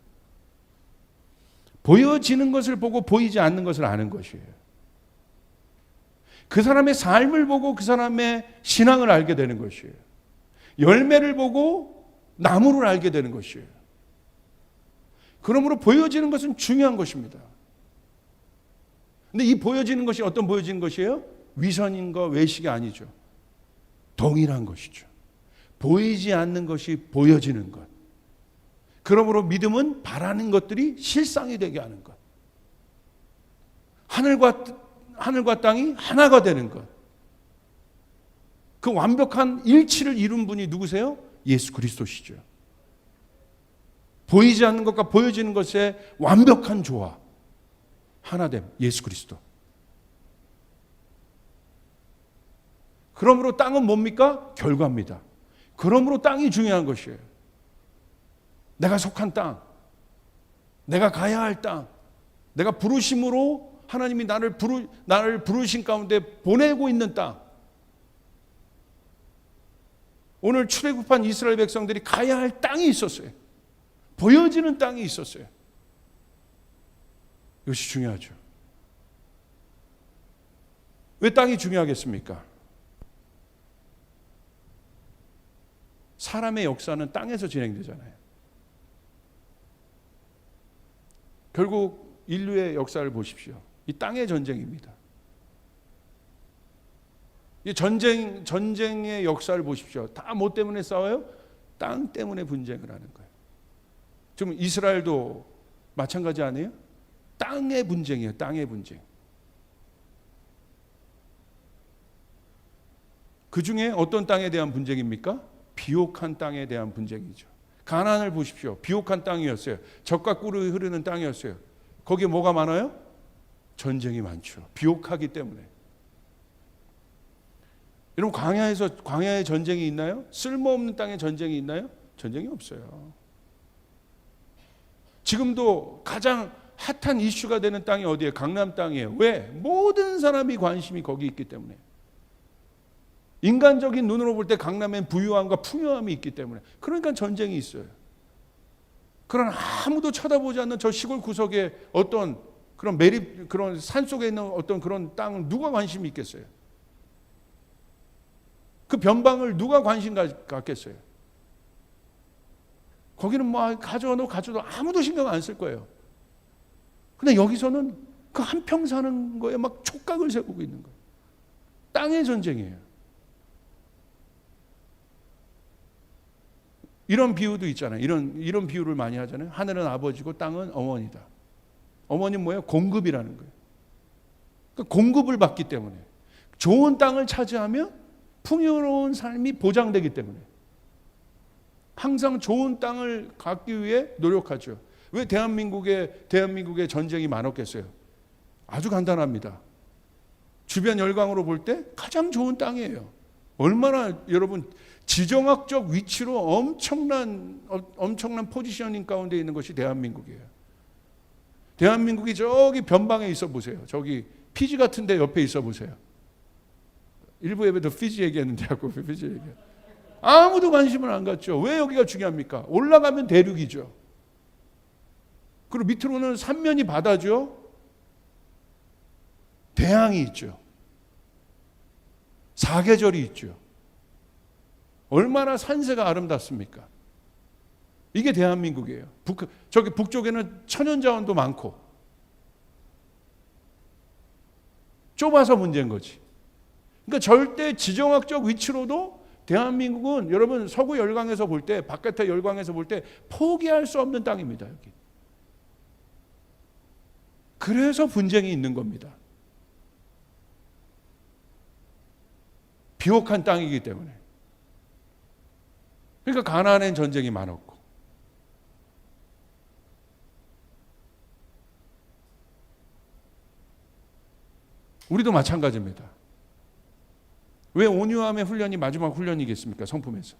보여지는 것을 보고 보이지 않는 것을 아는 것이에요. 그 사람의 삶을 보고 그 사람의 신앙을 알게 되는 것이에요. 열매를 보고 나무를 알게 되는 것이에요. 그러므로 보여지는 것은 중요한 것입니다. 근데 이 보여지는 것이 어떤 보여지는 것이에요? 위선인과 외식이 아니죠. 동일한 것이죠. 보이지 않는 것이 보여지는 것. 그러므로 믿음은 바라는 것들이 실상이 되게 하는 것. 하늘과 땅이 하나가 되는 것. 그 완벽한 일치를 이룬 분이 누구세요? 예수 그리스도시죠. 보이지 않는 것과 보여지는 것의 완벽한 조화, 하나됨, 예수 그리스도. 그러므로 땅은 뭡니까? 결과입니다. 그러므로 땅이 중요한 것이에요. 내가 속한 땅, 내가 가야 할 땅, 내가 부르심으로 하나님이 나를 부르신 가운데 보내고 있는 땅. 오늘 출애굽한 이스라엘 백성들이 가야 할 땅이 있었어요. 보여지는 땅이 있었어요. 이것이 중요하죠. 왜 땅이 중요하겠습니까? 사람의 역사는 땅에서 진행되잖아요. 결국 인류의 역사를 보십시오. 이 땅의 전쟁입니다. 이 전쟁의 역사를 보십시오. 다 뭐 때문에 싸워요? 땅 때문에 분쟁을 하는 거예요. 지금 이스라엘도 마찬가지 아니에요? 땅의 분쟁이에요. 땅의 분쟁. 그 중에 어떤 땅에 대한 분쟁입니까? 비옥한 땅에 대한 분쟁이죠. 가나안을 보십시오. 비옥한 땅이었어요. 젖과 꿀이 흐르는 땅이었어요. 거기에 뭐가 많아요? 전쟁이 많죠. 비옥하기 때문에. 여러분 광야에 전쟁이 있나요? 쓸모없는 땅에 전쟁이 있나요? 전쟁이 없어요. 지금도 가장 핫한 이슈가 되는 땅이 어디예요? 강남 땅이에요. 왜? 모든 사람이 관심이 거기 있기 때문에. 인간적인 눈으로 볼 때 강남엔 부유함과 풍요함이 있기 때문에. 그러니까 전쟁이 있어요. 그런 아무도 쳐다보지 않는 저 시골 구석에 어떤 그런 그런 산 속에 있는 어떤 그런 땅을 누가 관심이 있겠어요? 그 변방을 누가 관심 갖겠어요? 거기는 뭐 가져도 아무도 신경 안 쓸 거예요. 근데 여기서는 그 한평 사는 거에 막 촉각을 세우고 있는 거예요. 땅의 전쟁이에요. 이런 비유도 있잖아요. 이런 비유를 많이 하잖아요. 하늘은 아버지고 땅은 어머니다. 어머니는 뭐예요? 공급이라는 거예요. 그러니까 공급을 받기 때문에. 좋은 땅을 차지하면 풍요로운 삶이 보장되기 때문에. 항상 좋은 땅을 갖기 위해 노력하죠. 왜 대한민국에 전쟁이 많았겠어요? 아주 간단합니다. 주변 열강으로 볼 때 가장 좋은 땅이에요. 얼마나 여러분 지정학적 위치로 엄청난 포지셔닝 가운데 있는 것이 대한민국이에요. 대한민국이 저기 변방에 있어 보세요. 저기 피지 같은 데 옆에 있어 보세요. 일부 예배도 피지 얘기했는데 피지 얘기. 아무도 관심을 안 갖죠. 왜 여기가 중요합니까? 올라가면 대륙이죠. 그리고 밑으로는 삼면이 바다죠. 대양이 있죠. 사계절이 있죠. 얼마나 산세가 아름답습니까? 이게 대한민국이에요. 저기 북쪽에는 천연자원도 많고 좁아서 문제인 거지. 그러니까 절대 지정학적 위치로도 대한민국은 여러분 서구 열강에서 볼 때, 바깥의 열강에서 볼 때 포기할 수 없는 땅입니다. 여기. 그래서 분쟁이 있는 겁니다. 비옥한 땅이기 때문에. 그러니까 가나안엔 전쟁이 많았고. 우리도 마찬가지입니다. 왜 온유함의 훈련이 마지막 훈련이겠습니까? 성품에서.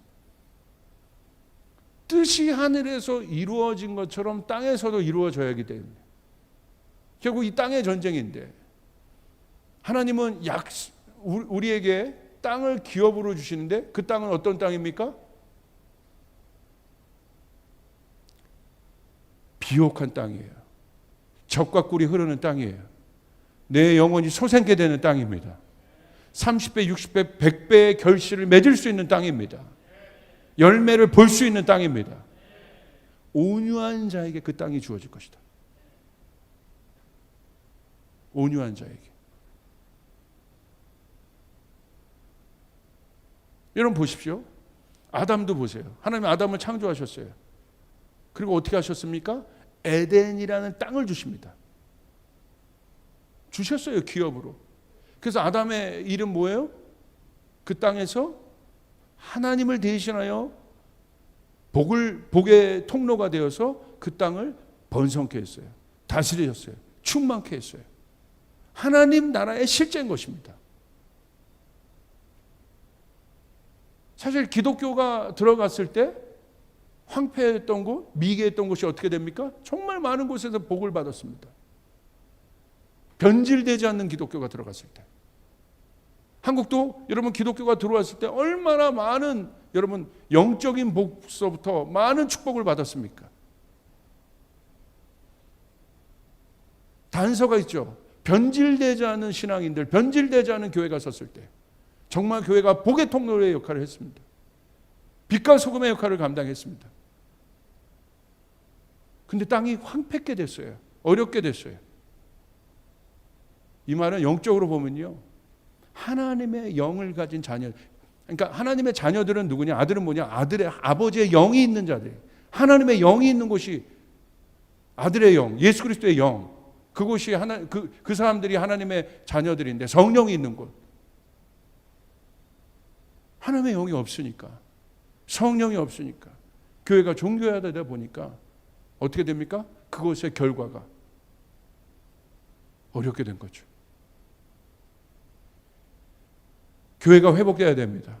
뜻이 하늘에서 이루어진 것처럼 땅에서도 이루어져야 하기 때문에. 결국 이 땅의 전쟁인데 하나님은 우리에게 땅을 기업으로 주시는데 그 땅은 어떤 땅입니까? 비옥한 땅이에요. 젖과 꿀이 흐르는 땅이에요. 내 영혼이 소생케 되는 땅입니다. 30배, 60배, 100배의 결실을 맺을 수 있는 땅입니다. 열매를 볼 수 있는 땅입니다. 온유한 자에게 그 땅이 주어질 것이다. 온유한 자에게. 여러분 보십시오. 아담도 보세요. 하나님 아담을 창조하셨어요. 그리고 어떻게 하셨습니까? 에덴이라는 땅을 주십니다. 주셨어요. 기업으로. 그래서 아담의 이름 뭐예요? 그 땅에서 하나님을 대신하여 복의 통로가 되어서 그 땅을 번성케 했어요. 다스리셨어요. 충만케 했어요. 하나님 나라의 실제인 것입니다. 사실 기독교가 들어갔을 때 황폐했던 곳, 미개했던 곳이 어떻게 됩니까? 정말 많은 곳에서 복을 받았습니다. 변질되지 않는 기독교가 들어갔을 때. 한국도 여러분 기독교가 들어왔을 때 얼마나 많은 여러분 영적인 복서부터 많은 축복을 받았습니까? 단서가 있죠. 변질되지 않은 신앙인들, 변질되지 않은 교회가 섰을 때 정말 교회가 복의 통로의 역할을 했습니다. 빛과 소금의 역할을 감당했습니다. 근데 땅이 황폐게 됐어요. 어렵게 됐어요. 이 말은 영적으로 보면요. 하나님의 영을 가진 자녀, 그러니까 하나님의 자녀들은 누구냐? 아들은 뭐냐? 아버지의 영이 있는 자들. 하나님의 영이 있는 곳이 아들의 영, 예수 그리스도의 영. 그곳이 그 사람들이 하나님의 자녀들인데 성령이 있는 곳. 하나님의 영이 없으니까, 성령이 없으니까, 교회가 종교화되다 보니까 어떻게 됩니까? 그것의 결과가 어렵게 된 거죠. 교회가 회복돼야 됩니다.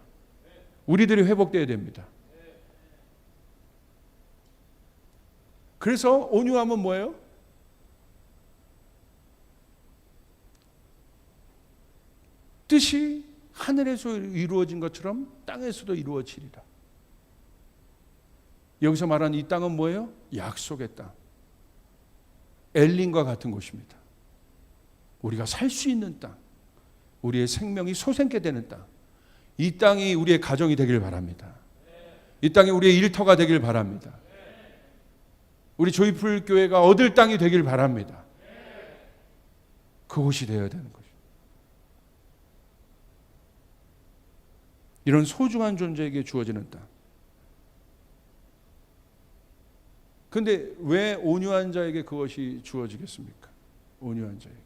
우리들이 회복돼야 됩니다. 그래서 온유함은 뭐예요? 뜻이 하늘에서 이루어진 것처럼 땅에서도 이루어지리라. 여기서 말하는 이 땅은 뭐예요? 약속의 땅. 엘린과 같은 곳입니다. 우리가 살 수 있는 땅. 우리의 생명이 솟게 되는 땅. 이 땅이 우리의 가정이 되길 바랍니다. 이 땅이 우리의 일터가 되길 바랍니다. 우리 조이풀 교회가 얻을 땅이 되길 바랍니다. 그곳이 되어야 되는 것입니다. 이런 소중한 존재에게 주어지는 땅. 그런데 왜 온유한 자에게 그것이 주어지겠습니까? 온유한 자에게.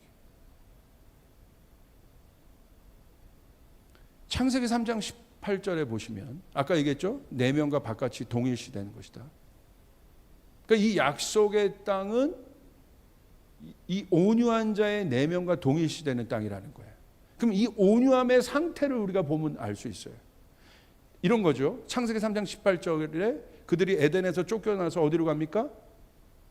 창세기 3장 18절에 보시면 아까 얘기했죠? 내면과 바깥이 동일시되는 것이다. 그러니까 이 약속의 땅은 이 온유한 자의 내면과 동일시되는 땅이라는 거예요. 그럼 이 온유함의 상태를 우리가 보면 알 수 있어요. 이런 거죠. 창세기 3장 18절에 그들이 에덴에서 쫓겨나서 어디로 갑니까?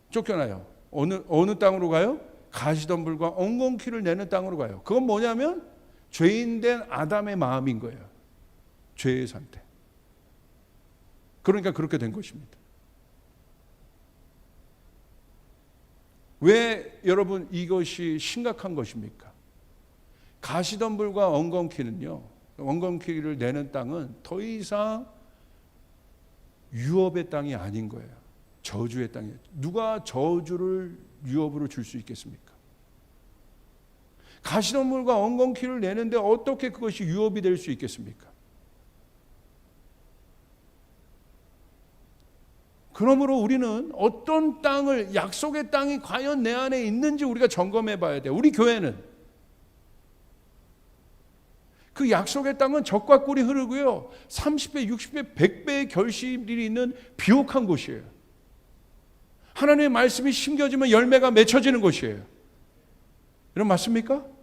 쫓겨나요. 어느 땅으로 가요? 가시덤불과 엉겅퀴를 내는 땅으로 가요. 그건 뭐냐면 죄인된 아담의 마음인 거예요. 죄의 상태. 그러니까 그렇게 된 것입니다. 왜 여러분 이것이 심각한 것입니까? 가시덤불과 엉겅퀴는요, 엉겅퀴를 내는 땅은 더 이상 유업의 땅이 아닌 거예요. 저주의 땅이에요. 누가 저주를 유업으로 줄 수 있겠습니까? 가시덤불과 엉겅퀴를 내는데 어떻게 그것이 유업이 될 수 있겠습니까? 그러므로 우리는 어떤 땅을, 약속의 땅이 과연 내 안에 있는지 우리가 점검해 봐야 돼요. 우리 교회는 그 약속의 땅은 적과 꿀이 흐르고요, 30배, 60배, 100배의 결실이 있는 비옥한 곳이에요. 하나님의 말씀이 심겨지면 열매가 맺혀지는 곳이에요. 여러분 맞습니까?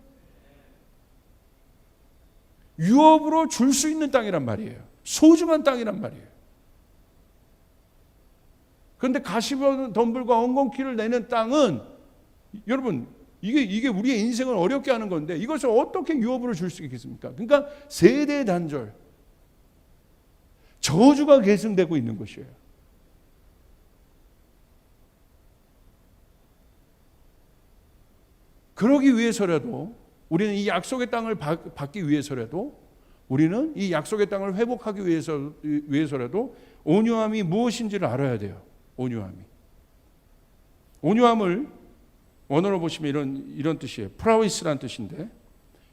유업으로 줄 수 있는 땅이란 말이에요. 소중한 땅이란 말이에요. 그런데 가시덤불과 엉겅퀴를 내는 땅은 여러분 이게 우리의 인생을 어렵게 하는 건데 이것을 어떻게 유업으로 줄 수 있겠습니까? 그러니까 세대 단절, 저주가 계승되고 있는 것이에요. 그러기 위해서라도 우리는 이 약속의 땅을 받기 위해서라도 우리는 이 약속의 땅을 회복하기 위해서라도 온유함이 무엇인지를 알아야 돼요. 온유함을 원어로 보시면 이런 뜻이에요. 프라우이스라는 뜻인데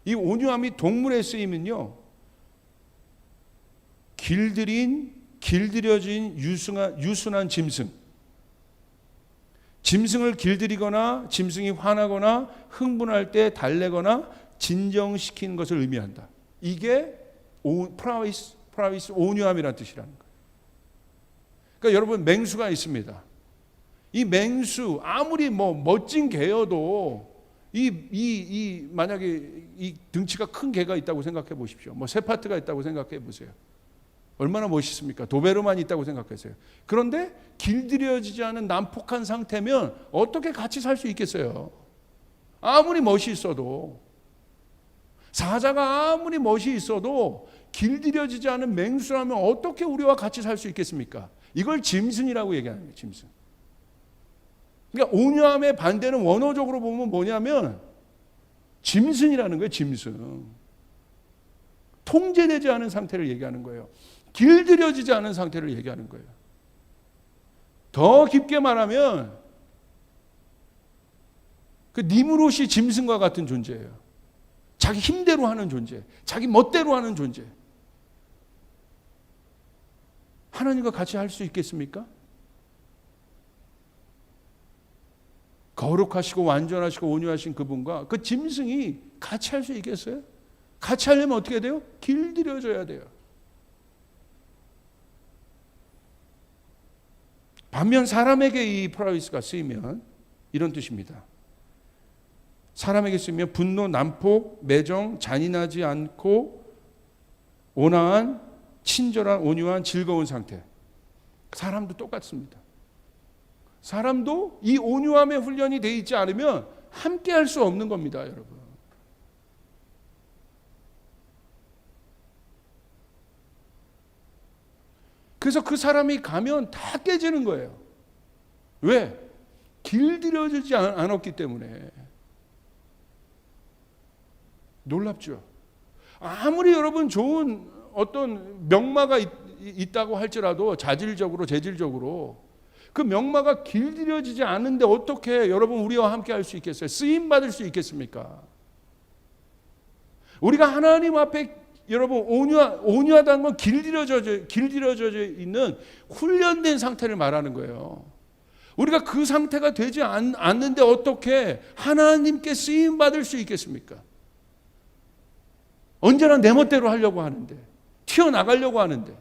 이 온유함이 동물에 쓰이면요, 길들여진 유순한 짐승을 길들이거나 짐승이 화나거나 흥분할 때 달래거나 진정시키는 것을 의미한다. 이게 프라우이스 온유함이라는 뜻이라는 거예요. 그러니까 여러분 맹수가 있습니다. 이 맹수 아무리 멋진 개여도 만약에 이 등치가 큰 개가 있다고 생각해 보십시오. 세파트가 있다고 생각해 보세요. 얼마나 멋있습니까? 도베르만이 있다고 생각하세요. 그런데 길들여지지 않은 난폭한 상태면 어떻게 같이 살 수 있겠어요? 아무리 멋이 있어도, 사자가 아무리 멋이 있어도 길들여지지 않은 맹수라면 어떻게 우리와 같이 살 수 있겠습니까? 이걸 짐승이라고 얘기하는 거예요. 짐승. 그러니까 온유함의 반대는 원어적으로 보면 뭐냐면 짐승이라는 거예요. 짐승. 통제되지 않은 상태를 얘기하는 거예요. 길들여지지 않은 상태를 얘기하는 거예요. 더 깊게 말하면 그 니무롯이 짐승과 같은 존재예요. 자기 힘대로 하는 존재, 자기 멋대로 하는 존재. 하나님과 같이 할 수 있겠습니까? 거룩하시고 완전하시고 온유하신 그분과 그 짐승이 같이 할 수 있겠어요? 같이 하려면 어떻게 돼요? 길들여져야 돼요. 반면 사람에게 이 프라우이스가 쓰이면 이런 뜻입니다. 사람에게 쓰이면 분노, 난폭, 매정, 잔인하지 않고 온화한, 친절한, 온유한, 즐거운 상태. 사람도 똑같습니다. 사람도 이 온유함의 훈련이 되어 있지 않으면 함께 할 수 없는 겁니다, 여러분. 그래서 그 사람이 가면 다 깨지는 거예요. 왜? 길들여지지 않았기 때문에. 놀랍죠? 아무리 여러분 좋은 어떤 명마가 있다고 할지라도 자질적으로, 재질적으로 그 명마가 길들여지지 않은데 어떻게 여러분 우리와 함께 할 수 있겠어요? 쓰임받을 수 있겠습니까? 우리가 하나님 앞에 여러분 온유하다는 건 길들여져 있는 훈련된 상태를 말하는 거예요. 우리가 그 상태가 되지 않는데 어떻게 하나님께 쓰임 받을 수 있겠습니까? 언제나 내 멋대로 하려고 하는데, 튀어나가려고 하는데.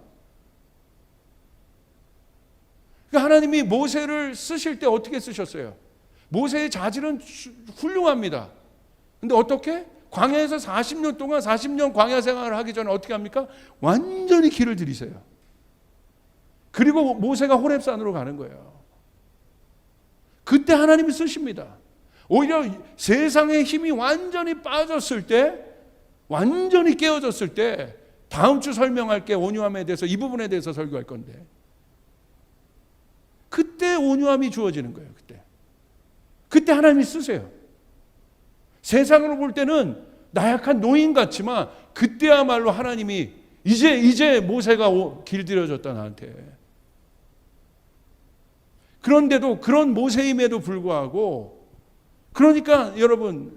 그러니까 하나님이 모세를 쓰실 때 어떻게 쓰셨어요? 모세의 자질은 훌륭합니다. 근데 어떻게? 광야에서 40년 동안 40년 광야 생활을 하기 전에 어떻게 합니까? 완전히 길을 들이세요. 그리고 모세가 호렙산으로 가는 거예요. 그때 하나님이 쓰십니다. 오히려 세상의 힘이 완전히 빠졌을 때, 완전히 깨어졌을 때, 다음 주 설명할 게 온유함에 대해서 이 부분에 대해서 설교할 건데, 그때 온유함이 주어지는 거예요. 그때 하나님이 쓰세요. 세상으로 볼 때는 나약한 노인 같지만 그때야말로 하나님이 이제 모세가 길들여졌다 나한테. 그런데도 그런 모세임에도 불구하고, 그러니까 여러분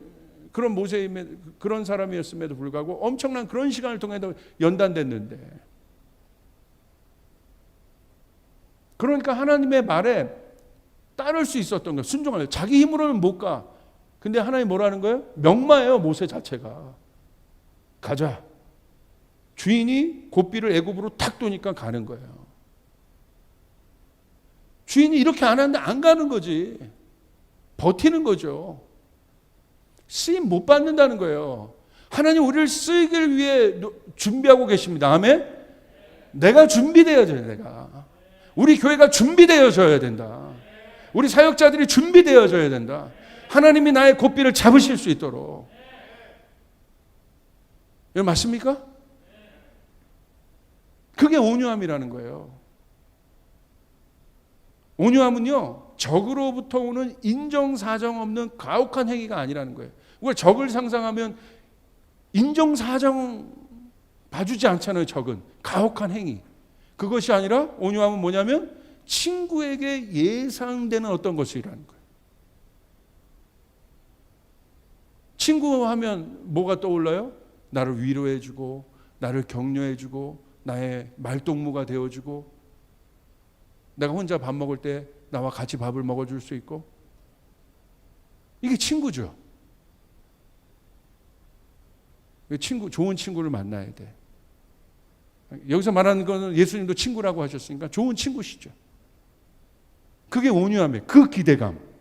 그런 모세임에 그런 사람이었음에도 불구하고 엄청난 그런 시간을 통해서 연단됐는데, 그러니까 하나님의 말에 따를 수 있었던 거예요. 순종하려. 자기 힘으로는 못 가. 근데 하나님 뭐라는 거예요? 명마예요, 모세 자체가. 가자. 주인이 고삐를 애굽으로 탁 도니까 가는 거예요. 주인이 이렇게 안 하는데 안 가는 거지. 버티는 거죠. 쓰임 못 받는다는 거예요. 하나님 우리를 쓰기를 위해 준비하고 계십니다. 아멘? 내가 준비되어져야 내가. 우리 교회가 준비되어져야 된다. 우리 사역자들이 준비되어져야 된다. 하나님이 나의 고삐를 잡으실 수 있도록. 이거 맞습니까? 그게 온유함이라는 거예요. 온유함은요, 적으로부터 오는 인정사정 없는 가혹한 행위가 아니라는 거예요. 우리가 적을 상상하면 인정사정 봐주지 않잖아요. 적은 가혹한 행위. 그것이 아니라 온유함은 뭐냐면 친구에게 예상되는 어떤 것이라는 거예요. 친구 하면 뭐가 떠올라요? 나를 위로해주고, 나를 격려해주고, 나의 말동무가 되어주고, 내가 혼자 밥 먹을 때 나와 같이 밥을 먹어줄 수 있고, 이게 친구죠. 좋은 친구를 만나야 돼. 여기서 말하는 거는 예수님도 친구라고 하셨으니까 좋은 친구시죠. 그게 온유함이에요. 그 기대감.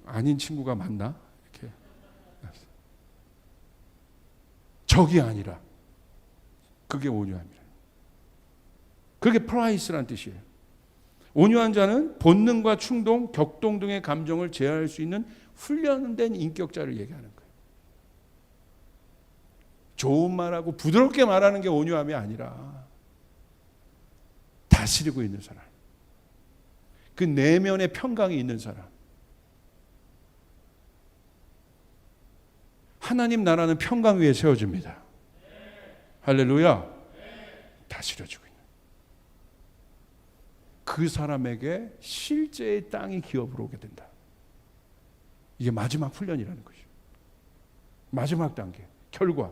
아닌 친구가 맞나? 이렇게. 적이 아니라. 그게 온유함이에요. 그게 프라이스란 뜻이에요. 온유한 자는 본능과 충동, 격동 등의 감정을 제어할 수 있는 훈련된 인격자를 얘기하는 거예요. 좋은 말하고 부드럽게 말하는 게 온유함이 아니라 다스리고 있는 사람. 그 내면의 평강이 있는 사람. 하나님 나라는 평강 위에 세워집니다. 할렐루야. 다스려지고 있는. 그 사람에게 실제의 땅이 기업으로 오게 된다. 이게 마지막 훈련이라는 것이죠. 마지막 단계, 결과.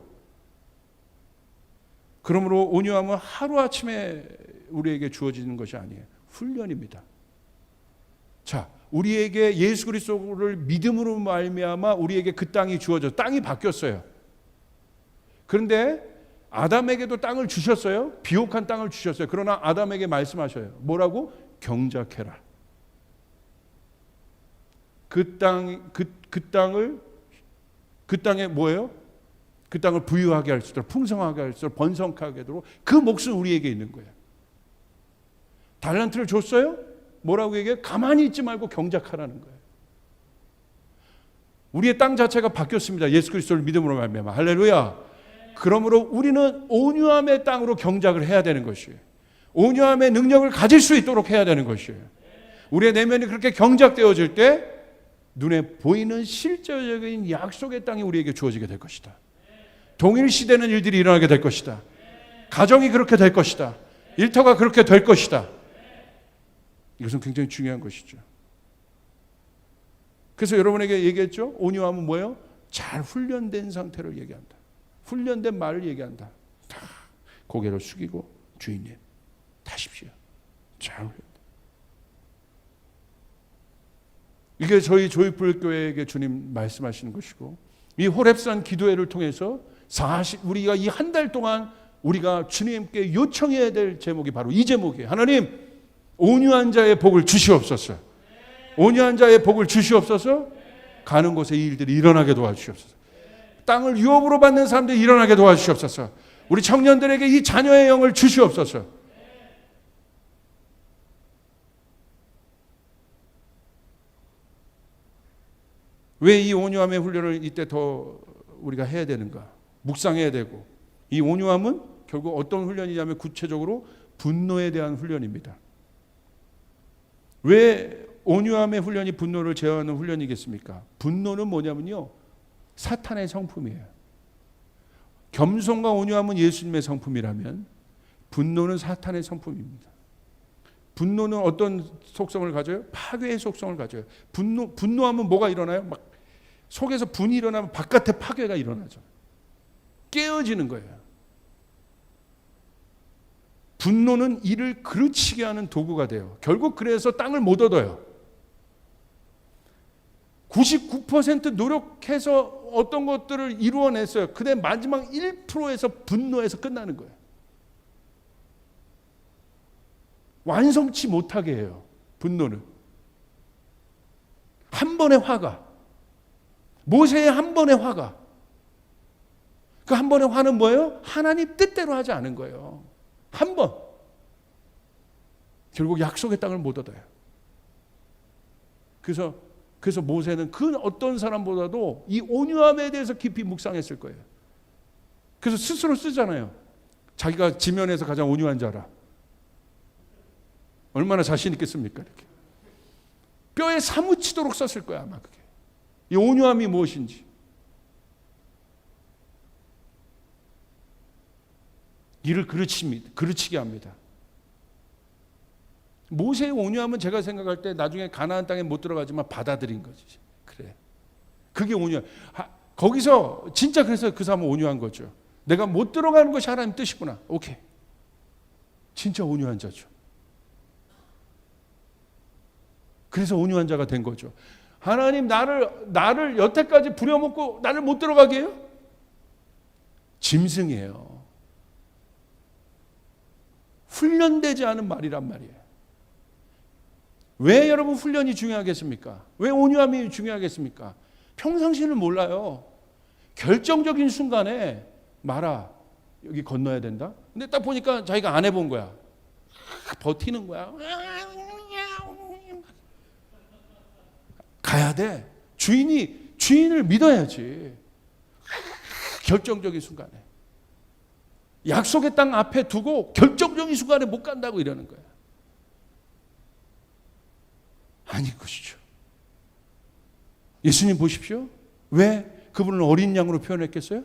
그러므로 온유함은 하루아침에 우리에게 주어지는 것이 아니에요. 훈련입니다. 자, 우리에게 예수 그리스도를 믿음으로 말미암아 우리에게 그 땅이 주어져. 땅이 바뀌었어요. 그런데 아담에게도 땅을 주셨어요. 비옥한 땅을 주셨어요. 그러나 아담에게 말씀하셔요. 뭐라고? 경작해라. 그 땅을 그 땅에 뭐예요? 그 땅을 부유하게 할 수 있도록, 풍성하게 할 수 있도록, 번성하게 하도록 그 몫은 우리에게 있는 거예요. 달란트를 줬어요? 뭐라고 얘기해요? 가만히 있지 말고 경작하라는 거예요. 우리의 땅 자체가 바뀌었습니다. 예수 그리스도를 믿음으로 말미암아. 할렐루야. 그러므로 우리는 온유함의 땅으로 경작을 해야 되는 것이에요. 온유함의 능력을 가질 수 있도록 해야 되는 것이에요. 우리의 내면이 그렇게 경작되어질 때 눈에 보이는 실제적인 약속의 땅이 우리에게 주어지게 될 것이다. 동일시되는 일들이 일어나게 될 것이다. 가정이 그렇게 될 것이다. 일터가 그렇게 될 것이다. 이것은 굉장히 중요한 것이죠. 그래서 여러분에게 얘기했죠. 온유함은 뭐예요? 잘 훈련된 상태를 얘기한다. 훈련된 말을 얘기한다. 다 고개를 숙이고 주인님 타십시오. 잘 훈련다. 이게 저희 조이풀 교회에게 주님 말씀하시는 것이고, 이 호렙산 기도회를 통해서 우리가 이 한 달 동안 우리가 주님께 요청해야 될 제목이 바로 이 제목이에요. 하나님, 온유한 자의 복을 주시옵소서. 온유한 자의 복을 주시옵소서. 가는 곳에 이 일들이 일어나게 도와주시옵소서. 땅을 유업으로 받는 사람들이 일어나게 도와주시옵소서. 우리 청년들에게 이 자녀의 영을 주시옵소서. 왜 이 온유함의 훈련을 이때 더 우리가 해야 되는가? 묵상해야 되고, 이 온유함은 결국 어떤 훈련이냐면 구체적으로 분노에 대한 훈련입니다. 왜 온유함의 훈련이 분노를 제어하는 훈련이겠습니까? 분노는 뭐냐면요, 사탄의 성품이에요. 겸손과 온유함은 예수님의 성품이라면 분노는 사탄의 성품입니다. 분노는 어떤 속성을 가져요? 파괴의 속성을 가져요. 분노하면 뭐가 일어나요? 막 속에서 분이 일어나면 바깥에 파괴가 일어나죠. 깨어지는 거예요. 분노는 이를 그르치게 하는 도구가 돼요. 결국 그래서 땅을 못 얻어요. 99% 노력해서 어떤 것들을 이루어냈어요. 근데 마지막 1%에서 분노해서 끝나는 거예요. 완성치 못하게 해요. 분노는. 한 번의 화가. 모세의 한 번의 화가. 그 한 번의 화는 뭐예요? 하나님 뜻대로 하지 않은 거예요. 한 번. 결국 약속의 땅을 못 얻어요. 그래서 모세는 그 어떤 사람보다도 이 온유함에 대해서 깊이 묵상했을 거예요. 그래서 스스로 쓰잖아요. 자기가 지면에서 가장 온유한 자라. 얼마나 자신 있겠습니까? 이렇게. 뼈에 사무치도록 썼을 거야, 아마 그게. 이 온유함이 무엇인지. 이를 그르치게 합니다. 모세의 온유함은 제가 생각할 때 나중에 가나안 땅에 못 들어가지만 받아들인 거지. 그래. 그게 온유함. 거기서 진짜 그래서 그 사람은 온유한 거죠. 내가 못 들어가는 것이 하나님 뜻이구나. 오케이. 진짜 온유한 자죠. 그래서 온유한 자가 된 거죠. 하나님 나를 여태까지 부려먹고 나를 못 들어가게 해요? 짐승이에요. 훈련되지 않은 말이란 말이에요. 왜 여러분 훈련이 중요하겠습니까? 왜 온유함이 중요하겠습니까? 평상시를 몰라요. 결정적인 순간에 말아, 여기 건너야 된다. 근데 딱 보니까 자기가 안 해본 거야. 버티는 거야. 가야 돼. 주인을 믿어야지. 결정적인 순간에. 약속의 땅 앞에 두고 결정적인 순간에 못 간다고 이러는 거야. 아닌 것이죠. 예수님 보십시오. 왜 그분을 어린 양으로 표현했겠어요?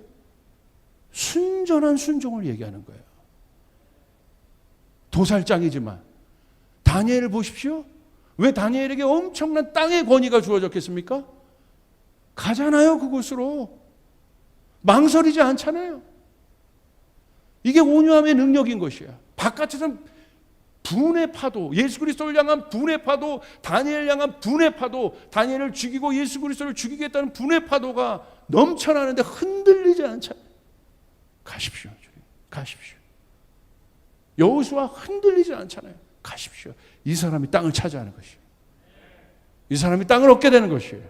순전한 순종을 얘기하는 거예요. 도살장이지만. 다니엘을 보십시오. 왜 다니엘에게 엄청난 땅의 권위가 주어졌겠습니까? 가잖아요, 그곳으로. 망설이지 않잖아요. 이게 온유함의 능력인 것이야. 바깥에서는 분의 파도, 예수 그리스도를 향한 분의 파도, 다니엘을 향한 분의 파도, 다니엘을 죽이고 예수 그리스도를 죽이겠다는 분의 파도가 넘쳐나는데 흔들리지 않잖아요. 가십시오. 가십시오. 여호수아 흔들리지 않잖아요. 가십시오. 이 사람이 땅을 차지하는 것이에요. 이 사람이 땅을 얻게 되는 것이에요.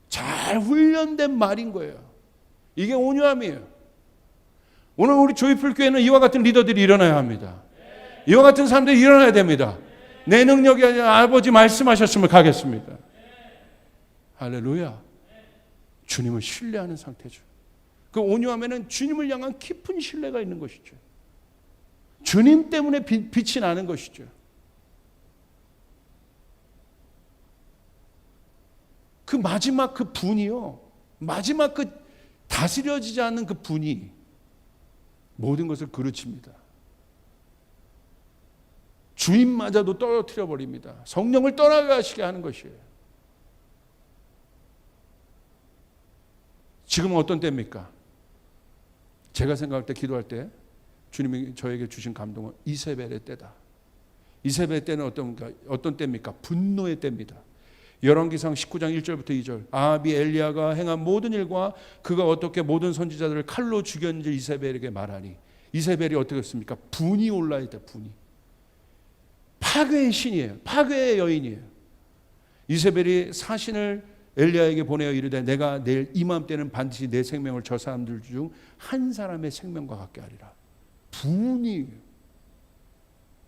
잘 훈련된 말인 거예요. 이게 온유함이에요. 오늘 우리 조이풀 교회는 이와 같은 리더들이 일어나야 합니다. 이와 같은 사람들이 일어나야 됩니다. 내 능력이 아니라 아버지 말씀하셨으면 가겠습니다. 할렐루야. 주님을 신뢰하는 상태죠. 그 온유함에는 주님을 향한 깊은 신뢰가 있는 것이죠. 주님 때문에 빛이 나는 것이죠. 그 마지막 그 분이요. 마지막 그 다스려지지 않는 그 분이 모든 것을 그르칩니다. 주인마저도 떨어뜨려 버립니다. 성령을 떠나가시게 하는 것이에요. 지금은 어떤 때입니까? 제가 생각할 때, 기도할 때 주님이 저에게 주신 감동은 이세벨의 때다. 이세벨의 때는 어떤 때입니까? 분노의 때입니다. 열왕기상 19장 1절부터 2절. 아합이 엘리야가 행한 모든 일과 그가 어떻게 모든 선지자들을 칼로 죽였는지 이세벨에게 말하니, 이세벨이 어떻게 했습니까? 분이 올라야 돼. 분이. 파괴의 신이에요. 파괴의 여인이에요. 이세벨이 사신을 엘리야에게 보내어 이르되 내가 내일 이맘때는 반드시 내 생명을 저 사람들 중 한 사람의 생명과 같게 하리라. 분이,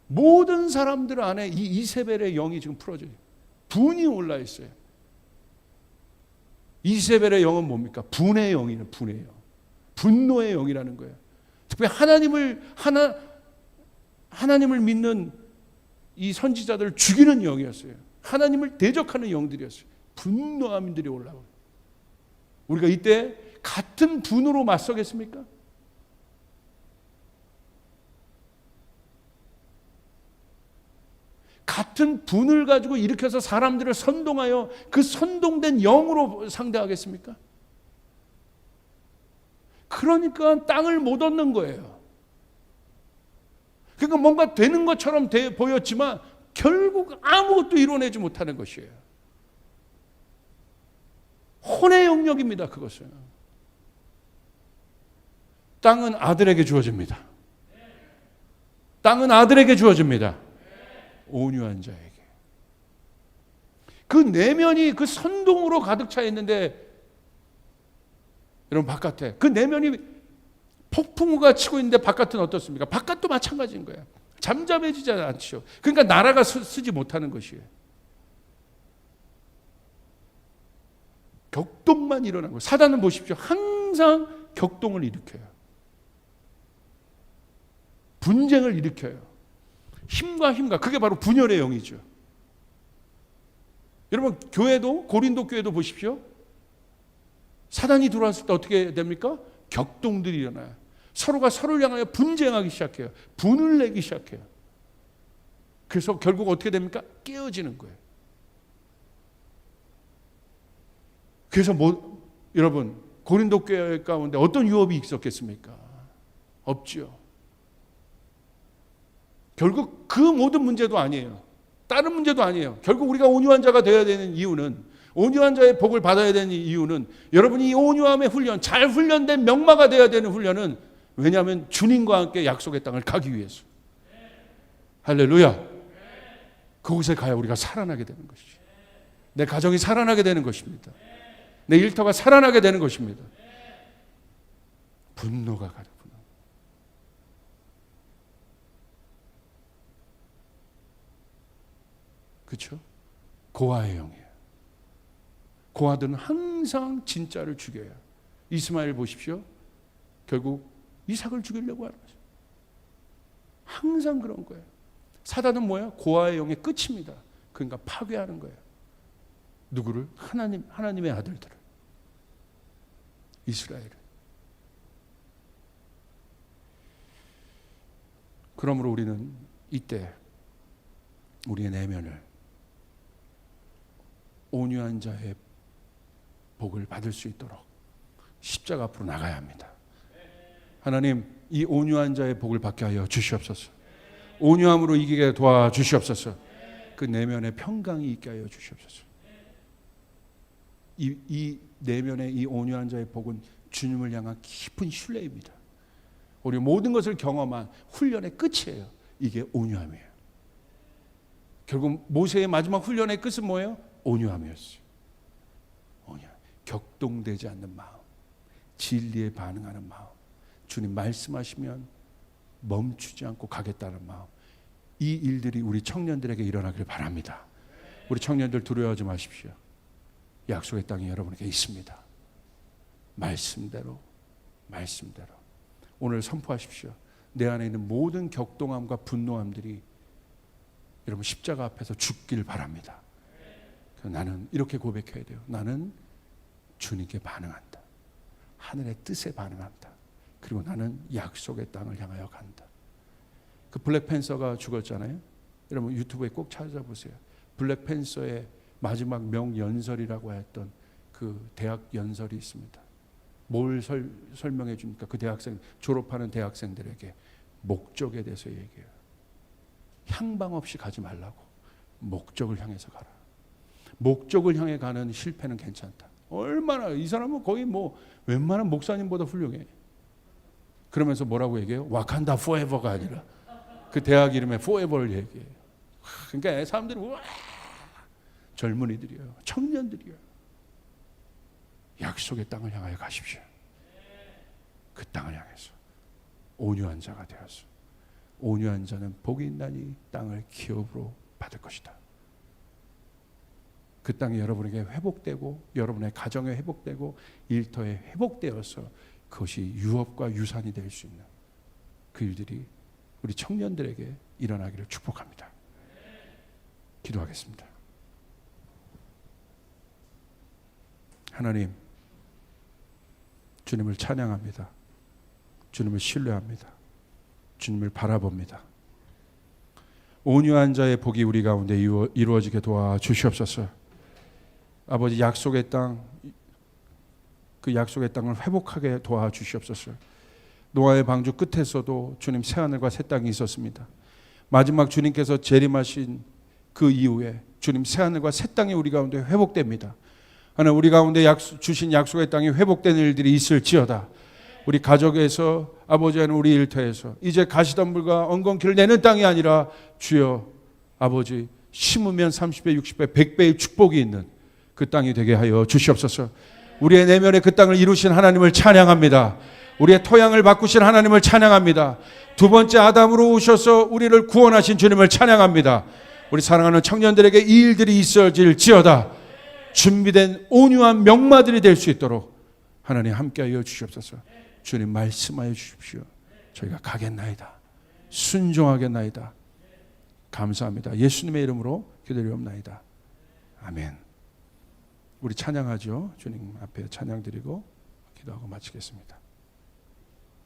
모든 사람들 안에 이 이세벨의 영이 지금 풀어져요. 분이 올라 있어요. 이세벨의 영은 뭡니까? 분의 영이에요. 분의 영. 분노의 영이라는 거예요. 특별히 하나님을 믿는 이 선지자들을 죽이는 영이었어요. 하나님을 대적하는 영들이었어요. 분노함들이 올라오고. 우리가 이때 같은 분으로 맞서겠습니까? 같은 분을 가지고 일으켜서 사람들을 선동하여 그 선동된 영으로 상대하겠습니까? 그러니까 땅을 못 얻는 거예요. 그러니까 뭔가 되는 것처럼 보였지만 결국 아무것도 이뤄내지 못하는 것이에요. 혼의 영역입니다. 그것은. 땅은 아들에게 주어집니다. 땅은 아들에게 주어집니다. 온유한 자에게. 그 내면이 그 선동으로 가득 차 있는데, 여러분 바깥에 그 내면이 폭풍우가 치고 있는데 바깥은 어떻습니까? 바깥도 마찬가지인 거예요. 잠잠해지지 않죠. 그러니까 나라가 쓰지 못하는 것이에요. 격동만 일어나는 거예요. 사단은 보십시오. 항상 격동을 일으켜요. 분쟁을 일으켜요. 힘과 그게 바로 분열의 영이죠. 여러분 교회도, 고린도 교회도 보십시오. 사단이 들어왔을 때 어떻게 됩니까? 격동들이 일어나요. 서로가 서로를 향하여 분쟁하기 시작해요. 분을 내기 시작해요. 그래서 결국 어떻게 됩니까? 깨어지는 거예요. 그래서 여러분 고린도 교회 가운데 어떤 유업이 있었겠습니까? 없죠. 결국 그 모든 문제도 아니에요. 다른 문제도 아니에요. 결국 우리가 온유한 자가 되어야 되는 이유는, 온유한 자의 복을 받아야 되는 이유는, 여러분이 이 온유함의 훈련, 잘 훈련된 명마가 되어야 되는 훈련은, 왜냐하면 주님과 함께 약속의 땅을 가기 위해서. 할렐루야. 그곳에 가야 우리가 살아나게 되는 것이죠. 내 가정이 살아나게 되는 것입니다. 내 일터가 살아나게 되는 것입니다. 분노가 가득. 그렇죠? 고아의 영이에요. 고아들은 항상 진짜를 죽여요. 이스마엘 보십시오. 결국 이삭을 죽이려고 하는 거죠. 항상 그런 거예요. 사단은 뭐야? 고아의 영의 끝입니다. 그러니까 파괴하는 거예요. 누구를? 하나님의 아들들을. 이스라엘을. 그러므로 우리는 이때 우리의 내면을 온유한 자의 복을 받을 수 있도록 십자가 앞으로 나가야 합니다. 하나님, 이 온유한 자의 복을 받게 하여 주시옵소서. 온유함으로 이기게 도와주시옵소서. 그 내면에 평강이 있게 하여 주시옵소서. 이 내면의 이 온유한 자의 복은 주님을 향한 깊은 신뢰입니다. 우리 모든 것을 경험한 훈련의 끝이에요. 이게 온유함이에요. 결국 모세의 마지막 훈련의 끝은 뭐예요? 온유함이었어요. 온유함. 격동되지 않는 마음, 진리에 반응하는 마음, 주님 말씀하시면 멈추지 않고 가겠다는 마음, 이 일들이 우리 청년들에게 일어나길 바랍니다. 우리 청년들 두려워하지 마십시오. 약속의 땅이 여러분에게 있습니다. 말씀대로 오늘 선포하십시오. 내 안에 있는 모든 격동함과 분노함들이 여러분 십자가 앞에서 죽길 바랍니다. 나는 이렇게 고백해야 돼요. 나는 주님께 반응한다. 하늘의 뜻에 반응한다. 그리고 나는 약속의 땅을 향하여 간다. 그 블랙팬서가 죽었잖아요. 여러분 유튜브에 꼭 찾아보세요. 블랙팬서의 마지막 명연설이라고 했던 그 대학 연설이 있습니다. 뭘 설명해 줍니까? 그 대학생, 졸업하는 대학생들에게 목적에 대해서 얘기해요. 향방 없이 가지 말라고. 목적을 향해서 가라. 목적을 향해 가는 실패는 괜찮다. 얼마나 이 사람은 거의 뭐 웬만한 목사님보다 훌륭해. 그러면서 뭐라고 얘기해요? 와칸다 포에버가 아니라 그 대학 이름에 포에버를 얘기해요. 그러니까 사람들이 와, 젊은이들이요, 청년들이요. 약속의 땅을 향하여 가십시오. 그 땅을 향해서 온유한 자가 되어서 온유한 자는 복이 있나니 땅을 기업으로 받을 것이다. 그 땅이 여러분에게 회복되고 여러분의 가정에 회복되고 일터에 회복되어서 그것이 유업과 유산이 될 수 있는 그 일들이 우리 청년들에게 일어나기를 축복합니다. 기도하겠습니다. 하나님, 주님을 찬양합니다. 주님을 신뢰합니다. 주님을 바라봅니다. 온유한 자의 복이 우리 가운데 이루어지게 도와주시옵소서. 아버지, 약속의 땅, 그 약속의 땅을 회복하게 도와주시옵소서. 노아의 방주 끝에서도 주님 새하늘과 새 땅이 있었습니다. 마지막 주님께서 재림하신 그 이후에 주님 새하늘과 새 땅이 우리 가운데 회복됩니다. 하나님, 우리 가운데 주신 약속의 땅이 회복되는 일들이 있을지어다. 우리 가족에서, 아버지 하나님, 우리 일터에서 이제 가시덤불과 엉겅퀴를 내는 땅이 아니라 주여 아버지, 심으면 30배, 60배, 100배의 축복이 있는 그 땅이 되게 하여 주시옵소서. 우리의 내면에 그 땅을 이루신 하나님을 찬양합니다. 우리의 토양을 바꾸신 하나님을 찬양합니다. 두 번째 아담으로 오셔서 우리를 구원하신 주님을 찬양합니다. 우리 사랑하는 청년들에게 이 일들이 있어질지어다. 준비된 온유한 명마들이 될 수 있도록 하나님 함께하여 주시옵소서. 주님 말씀하여 주십시오. 저희가 가겠나이다. 순종하겠나이다. 감사합니다. 예수님의 이름으로 기도드리옵나이다. 아멘. 우리 찬양하죠. 주님 앞에 찬양 드리고 기도하고 마치겠습니다.